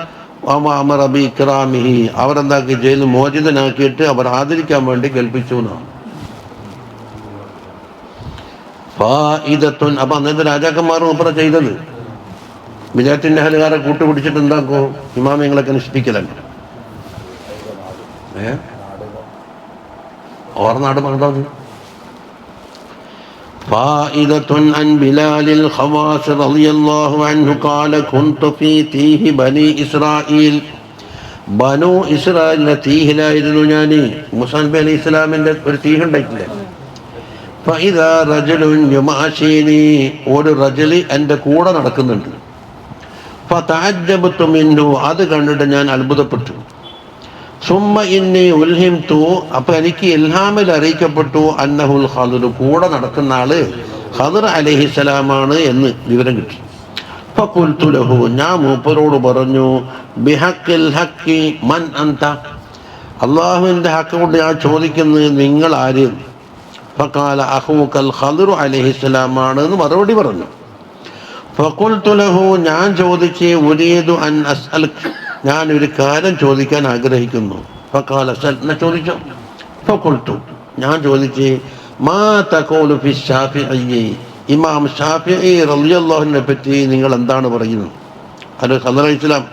വഅമറ ബിഇക്റാമിഹി, അവരെന്താക്കി? ജയിലിൽ മോചിതനാക്കിയിട്ട് അവർ ആദരിക്കാൻ വേണ്ടി കൽപ്പിച്ചു എന്നാണ്. ഫായിദത്തുൻ, അപ്പൊ അന്നത്തെ രാജാക്കന്മാരും അപ്പുറ ചെയ്തത് വിജയത്തിന്റെ ഹലുകാരെ കൂട്ടുപിടിച്ചിട്ട് എന്താക്കും? ഇമാമിയങ്ങളൊക്കെ നശിപ്പിക്കലല്ല. ഓർനാട് പറഞ്ഞത്. ഫായിദത്തുൻ അൻ ബിലാലിൽ ഖവാസ് റളിയല്ലാഹു അൻഹു ഖാല കുൻതു ഫീ തീഹി ബനി ഇസ്രായീൽ, ബനു ഇസ്രായേലിന്റെ തീഹിലായിരുന്നു ഞാൻ. മൂസാ നബി അലൈഹി ഇസ്ലാമിന്റെ ഒരു തീഹ് ഉണ്ടായിട്ടില്ലേ? ഫഇദാ റജുലുൻ യുമാശീനി, ഒരു റജുലി എൻ്റെ കൂടെ നടക്കുന്നുണ്ട്. ഫതഅജ്ജബതു മിൻഹു, അത് കണ്ടിട്ട് ഞാൻ അത്ഭുതപ്പെട്ടു. സുമ്മ ഇന്നി ഉൽഹിംതു, അപ്പൊ എനിക്ക് ഇൽഹാമിൽ അറിയിക്കപ്പെട്ടു അന്നഹുൽ ഖദർ, കൂടെ നടക്കുന്ന ആള് ഖദർ അലൈഹിസ്സലാമാണ് എന്ന് വിവരം കിട്ടി. ഫഖുൽതു ലഹു, ഞാൻ മൂപ്പരോട് പറഞ്ഞു, ബിഹഖിൽ ഹഖി മൻ അൻത, അല്ലാഹുവിൻ്റെ ഹക്ക് കൊണ്ട് ഞാൻ ചോദിക്കുന്നത് നിങ്ങൾ ആര്? ഫഖാല അഖൂകൽ ഖദർ അലൈഹിസ്സലാമാണ് എന്ന് മറുപടി പറഞ്ഞു. ഫഖുൽതു ലഹു, ഞാൻ ചോദിച്ച്, ഉരീദു അൻ അസ്അലക, ഞാൻ ഒരു കാര്യം ചോദിക്കാൻ ആഗ്രഹിക്കുന്നു. ഫഖാല സൽ, ചോദിച്ചോ. ഫഖുൽതു, ഞാൻ ചോദിച്ച്, മാ തഖൂലു ഫി ശാഫിഈ, ഇമാം ഷാഫിഈ റളിയല്ലാഹു അൻഹുവിനെ പറ്റി നിങ്ങൾ എന്താണ് പറയുന്നത്? അത് ഖദർ അലൈഹിസ്സലാം.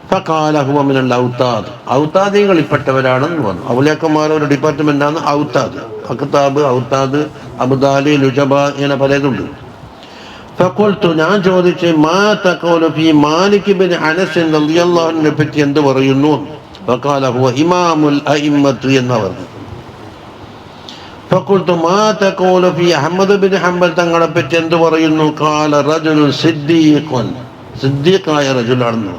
ഫഖാല ഹുവ മിനൽ ഔതാദ്, ഔതാദികളിൽപ്പെട്ടവരാണെന്ന് പറഞ്ഞു. ഔലിയാക്കന്മാർ ഒരു ഡിപ്പാർട്ട്മെന്റാണ് ഔതാദ്. അഖ്താബ്, ഔതാദ്, അബ്ദാലി, നുജബ, ഇങ്ങനെ പലതുണ്ട്. ഫഖുൽതു, ഞാൻ ചോദിച്ചു, മാ തഖൂലു ഫീ മാലിക് ഇബ്നു അനസ് റളിയല്ലാഹു അൻഹുവിനെ പറ്റി എന്ത് പറയുന്നു? ഫഖാല ഹുവ ഇമാമുൽ അഇമ്മത്ത് എന്ന് പറഞ്ഞു. ഫഖുൽതു മാ തഖൂലു ഫീ അഹ്മദ് ഇബ്നു ഹംബൽ തങ്ങളെ പറ്റി എന്ത് പറയുന്നു? ഖാല റജുലുൻ സിദ്ദീഖുൻ, സിദ്ദീഖായ റജുലാണെന്ന്.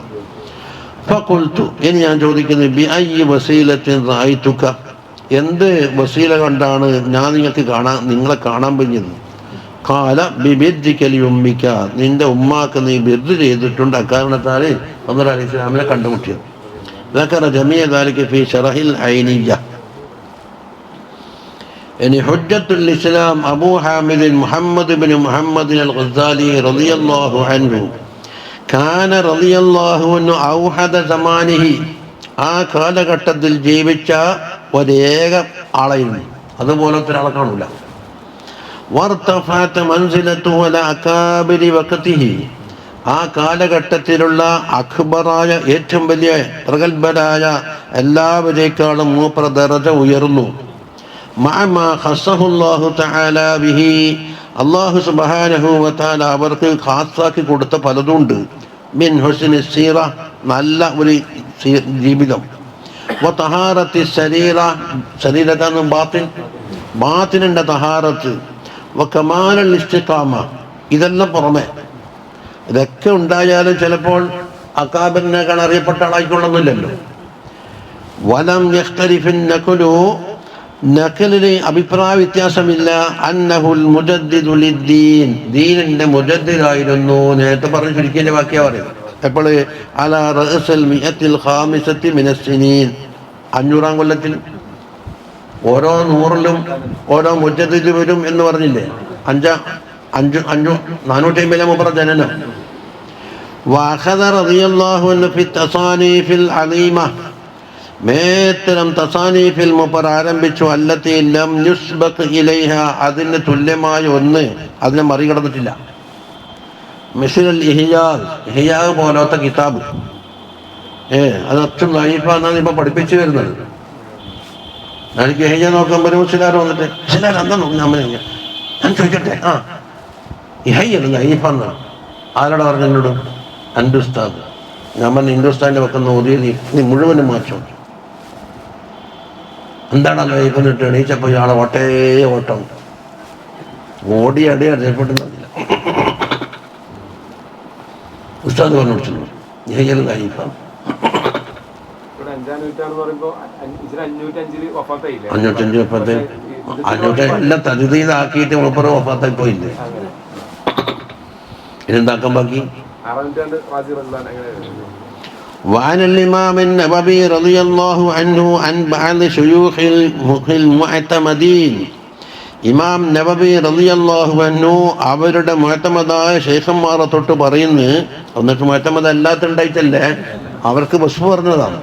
ഫഖുൽതു, ഇനി ഞാൻ ചോദിക്കുന്നത്, ബി അയ്യി വസീലത്തിൻ റഅയ്തുക, എന്ത് വസീല കണ്ടാണ് ഞാൻ നിങ്ങളെ കാണാൻ കഴിഞ്ഞത്? ഖാല ബിബിദ്ദിക ലിഉമ്മിക, നിന്റെ ഉമ്മാക്ക് നീ ബിർദ് ചെയ്തിട്ടുണ്ട്, അക്കാരണത്താൽ റസൂലുള്ളാഹി അലൈഹി വസല്ലമയെ കണ്ടുമുട്ടിയത്. ذكر جميع ذلك في شرح العينية. يعني حجة الإسلام أبو حامد محمد بن محمد الغزالي رضي الله عنه كان رضي الله عنه أوحد زمانه, ആ കാലഘട്ടത്തിൽ ജീവിച്ച ഒരേക ആളായിരുന്നു, അതുപോലത്തെ ഒരാളെ കാണൂല. വർത്തഫഅത മൻസിലതുഹു അലാ അകാബിരി വഖതിഹി, ആ കാലഘട്ടത്തിലുള്ള അക്ബറായ ഏറ്റവും വലിയ പ്രഗത്ഭരായ എല്ലാവരേക്കാളും മൂപ്പർ ദറജ ഉയർന്നു. മഅമാ ഖസ്സഹുല്ലാഹു തആല ബിഹി, അല്ലാഹു സുബ്ഹാനഹു വ തആല അവർക്ക് ഖാസാക്കി കൊടുത്ത പലതുണ്ട്. മിൻ ഹുസ്നി സീറ, നല്ല ഒരു ജീവിതം. വ തഹാറത്തി ശരീറ, ശരീരത്താണ് ബാത്തിനിന്റെ തഹാറത്ത്. വ കമാലുൽ ഇസ്തിഖാമ, ഇതെല്ലാം പുറമെ. ഇതൊക്കെ ഉണ്ടായാലും ചിലപ്പോൾ അക്കാബിറിനേക്കാൾ അറിയപ്പെട്ട ആളായിക്കൊള്ളുന്നില്ലല്ലോ. വലം യഖ്തലിഫിൻ നഖലു, നഖലിന് അഭിപ്രായ വ്യത്യാസമില്ല. അന്നഹുൽ മുജദ്ദിദു ലിദ്ദീൻ, ദീനിന്റെ മുജദ്ദിദായിരുന്നു. നേരത്തെ പറഞ്ഞ ചുരുക്കിന്റെ വാക്യാ പറയുന്നത്. എപ്പോൾ? അലാ റഅ്സിൽ മിഅത്തിൽ ഖാമിസത്തി മിനസ് സിനീൻ, 500-ാം കൊല്ലത്തിൽ. ഓരോ 100-ലും ഓരോ മുജദ്ദിദ് വരും എന്ന് പറഞ്ഞില്ലേ? 450 മുമ്പ് ജനനം. വഅഖദ റളിയല്ലാഹു അൻഹു ഫി തസാനീഫിൽ അലീമ, മേത്തരം തസാനീഫിൽ മുപ്പർ ആരംഭിച്ചു. അല്ലത്തി ലം യുസ്ബഖ് ഇലൈഹ, അതിന് തുല്യമായ ഒന്ന് അതിനെ മറികടന്നിട്ടില്ല. മിസ്ലുൽ ഇഹ്യാ, ഇഹ്യാ പോലത്തെ കിതാബ്. അത് അച്ഛൻ ലൈഫാന്നാണ് ഇപ്പൊ പഠിപ്പിച്ചു വരുന്നത്. എനിക്ക് ഇഹ്യാ നോക്കുമ്പോൾ മുസ്ലിയാർ വന്നിട്ട്, മുസ്ലിയാർ എന്താ നോക്കുന്നത്? ഞാൻ ചോദിക്കട്ടെ, ഇഹയ്യല്ല ലൈഫാന്നാണ്. ആരോടെ പറഞ്ഞു എന്നോട്? എൻ്റെ ഉസ്താദ്. ഞാൻ പറഞ്ഞു, ഹിന്ദുസ്ഥാനിൽ വെക്കുന്ന ഓതിയ നീ മുഴുവനും മാറ്റം. എന്താണ് ലൈഫ് എന്നിട്ട് എണീച്ചപ്പോൾ ഇയാളെ ഓട്ടം ഓടി അടിയാ രക്ഷപ്പെടുന്നില്ല. ഉസ്താദ് പറഞ്ഞു കൊടുത്തു, ഇഹയ്യൽ ലൈഫാണ്. 505 വഫാത്ത്, 500 എല്ലാം തരുതീതാക്കിയിട്ട് മുപ്പറ് വഫാത്തായി പോയില്ലേ? ഇതെന്താക്കാൻ ബാക്കി? وعن الإمام النووي رضي الله عنه عن بعض شيوخ المعتمدين, ഇമാം നവവി റളിയല്ലാഹു അൻഹു അവരുടെ മുഅ്തമദായ ശൈഖന്മാരെ തൊട്ട് പറയുന്നു. എന്നിട്ട് മുഅ്തമദ് അല്ലാത്തുണ്ടായിട്ടല്ലേ, അവർക്ക് വസ്ഫ് പറഞ്ഞതാണ്.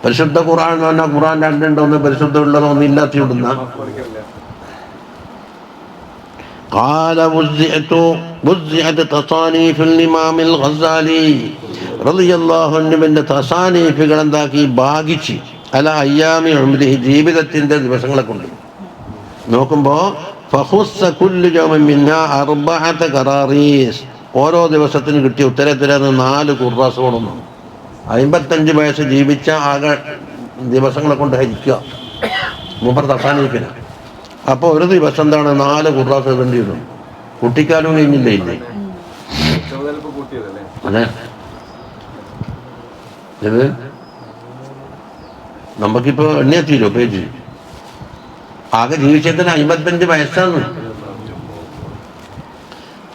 പരിശുദ്ധ ഖുർആൻ എന്ന് പറഞ്ഞാൽ ഖുർആൻ രണ്ടുണ്ടോ, ഒന്ന് പരിശുദ്ധമുള്ളതോ ഒന്ന് ഇല്ലാത്തിവിടുന്ന. قال وزعت تصانيف الإمام الغزالي رضي الله عنه ന്റെ തസാനീഫുകൾ എന്താക്കി? ഭാഗിച്ച്. അല അയ്യാമി ഉംരിഹി, ജീവിതത്തിന്റെ ദിവസങ്ങളെ കൊണ്ട് നോക്കുമ്പോൾ ഫഖുസ്സ കുല്ലു യൗമിൻ മിൻഹാ 4 ഖറാറീസ്, ഓരോ ദിവസത്തിന് കിട്ടിയ ഉത്തരത്തിലാണ് 4 ഖുറാസ് കൊണ്ടു. 55 വയസ്സ് ജീവിച്ച ആകെ ദിവസങ്ങളെ കൊണ്ട് ഹരിക്കുക മൂപ്പർ തസാനീഫിന്. അപ്പോൾ ഒരു ദിവസം എന്താണ് 4 ഖുറാസ് എഴുതേണ്ടി വരും. കുട്ടിക്കാലും കഴിഞ്ഞില്ലേ? ഇല്ലേ? അതെ, ഇത് നമുക്കിപ്പോ എണ്ണിയെത്തിയില്ലോ പേജ്. ആകെ ജീവിച്ചതിന് 55 വയസ്സാണ്.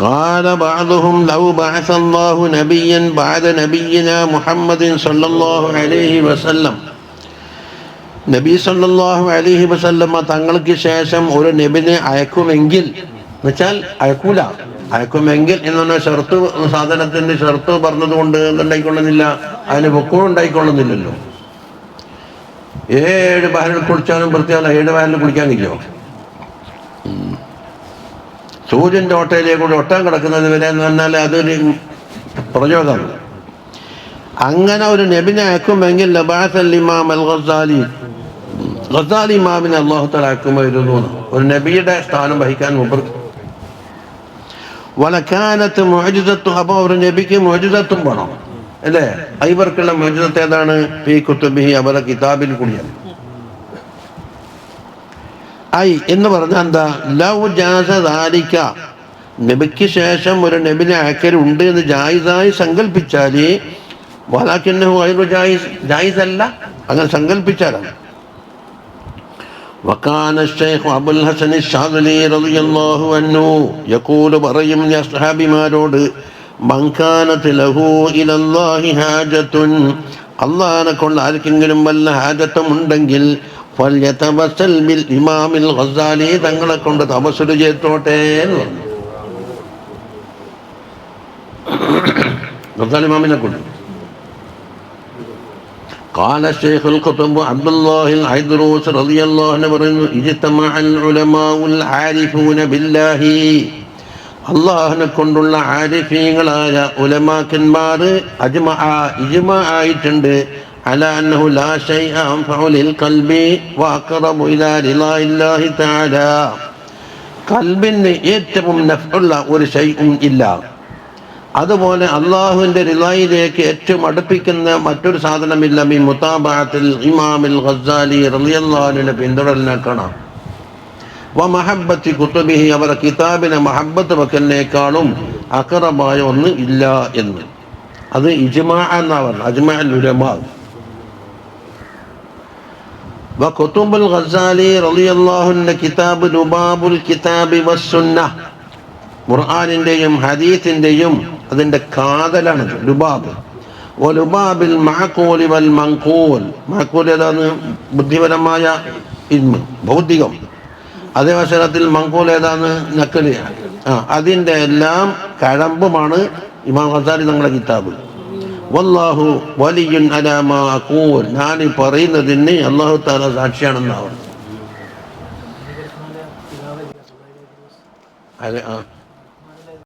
قال بعضهم لو بعث الله نبيا بعد نبينا محمد صلى الله عليه وسلم, നബി സല്ലല്ലാഹു അലൈഹി വസല്ലമ തങ്ങൾക്ക് ശേഷം ഒരു നബിനെ അയക്കുമെങ്കിൽ, എന്നുവെച്ചാൽ അയക്കുമെങ്കിൽ എന്ന് പറഞ്ഞാൽ ഷർത്ത്, സാധനത്തിന്റെ ഷർത്ത് പറഞ്ഞതുകൊണ്ട് ഉണ്ടായിക്കൊള്ളുന്നില്ല, അതിന് പൊക്കവും ഉണ്ടായിക്കൊള്ളുന്നില്ലല്ലോ. 7 വയലിൽ കുളിച്ചാലും വൃത്തിയാലും 7 വയലിൽ കുളിക്കാൻ കഴിയുമോ? സൂര്യന്റെ ഓട്ടയിലേക്ക് കൂടി ഒട്ടാൻ കിടക്കുന്നത് വരെ എന്ന് പറഞ്ഞാൽ അതൊരു പ്രചോദനമാണ്. അങ്ങനെ ഒരു നബിനെ അയക്കുമെങ്കിൽ ലബഅസൽ ഇമാം അൽ ഗസാലി ഇമാമിനെ അല്ലാഹു തആല അയക്കുമായിരുന്നു. ഒരു നബിയുടെ സ്ഥാനം വഹിക്കാൻ മുമ്പ് വലകാനത്ത് മുഅ്ജിസത്തു, അപ്പോൾ ഒരു നബിക്ക് മുഅ്ജിസത്തും വേണം അല്ലേ? ഇവർക്കുള്ള മുഅ്ജിസത്ത് ഏതാണ്? ഫീ കുതുബിഹി, അവരുടെ കിതാബിൽ കൂടിയാണ്. എന്ന് പറഞ്ഞാൽ എന്താ? ലൗ ജാസ ദാലിക, നബിക്ക് ശേഷം ഒരു നബിനെ അയക്കലുണ്ട് എന്ന് ജായിസായി സങ്കല്പിച്ചാല്, വലാകിന്നഹു ഗൈറു ജായിസ്, ജായിസ് അല്ല അങ്ങനെ സങ്കല്പിച്ചാലാണ്. വകാന ശൈഖ് അബുൽ ഹസൻ അശ്ശാദിലി റളിയല്ലാഹു അൻഹു യഖൂലു, പറയും അസ്ഹാബിമാരോട്, മൻ കാനത് ലഹു ഇലല്ലാഹി ഹാജത്തുൻ, അല്ലാഹനെ കൊണ്ട് ആർക്കെങ്കിലും വല്ല ഹാജത്തും ഉണ്ടെങ്കിൽ ഫൽയതവസ്സൽ ബിൽ ഇമാമിൽ ഗസാലി, തങ്ങളെ കൊണ്ട് തവസ്സുൽ ചെയ്തോട്ടെ എന്ന് പറഞ്ഞു. ഗസാലി ഇമാമിനെ കൊണ്ട്. قال الشيخ القطب عبد الله العيدروس رضي الله عنه പറയുന്നു, اجتمع العلماء العارفون بالله, അല്ലാഹുവിനെ കൊണ്ടുള്ള ആരിഫീങ്ങളായ ഉലമാക്കന്മാർ ഇജ്മാ ആയിട്ടുണ്ട് അലാ അന്നഹു ലാ ശൈഅ അൻഫഉ ലിൽ ഖൽബി വഅഖറബു ഇലാ റിളാഇല്ലാഹി തആല, ഖൽബിന് ഏറ്റവും നഫ്ഉള്ള ഒരു ശൈഉം ഇല്ല, അതുപോലെ അള്ളാഹുവിൻ്റെ റിളായിലേക്ക് ഏറ്റവും അടുപ്പിക്കുന്ന മറ്റൊരു സാധനമില്ല മിൻ മുതാബഅത്തിൽ ഇമാമിൽ ഗസാലി റളിയല്ലാഹു അൻഹുവിനെ പിന്തുടരലിനേക്കാണ്. വ മഹബ്ബത്തി കുതുബിഹി, അവരുടെ കിതാബിനെ മഹബ്ബത്ത് വെക്കലിനേക്കാളും അഖറബായ ഒന്ന് ഇല്ല എന്ന്. അത് ഇജ്മാ എന്നാ പറഞ്ഞത്, അജ്മഅൽ ഉലമാ. വ കുതുബുൽ ഗസാലി റളിയല്ലാഹു അൻഹു കിതാബ് ലുബാബുൽ കിതാബി വസ്സുന്നഹ്, ഖുർആനിന്റെയും ഹദീസിന്റെയും അതിന്റെ കാതലാണ് ലുബാബ്. വലുബാബിൽ മഅഖൂലി വൽ മൻഖൂൽ, മഅഖൂൽ ഏതാണ്? ബുദ്ധിപരമായ ഇൽമ്, ഭൗതികം. അതേ അവസരത്തിൽ മൻഖൂൽ ഏതാണ്? നഖല്. അതിന്റെ എല്ലാം കഴമ്പുമാണ് ഇമാം ഗസാലി തങ്ങളുടെ കിതാബ്. വല്ലാഹു വലിയുൻ അലാ മാ അഖൂൽ, ഞാൻ ഈ പറയുന്നതിന് അല്ലാഹു തആല സാക്ഷിയാണെന്നാണ്.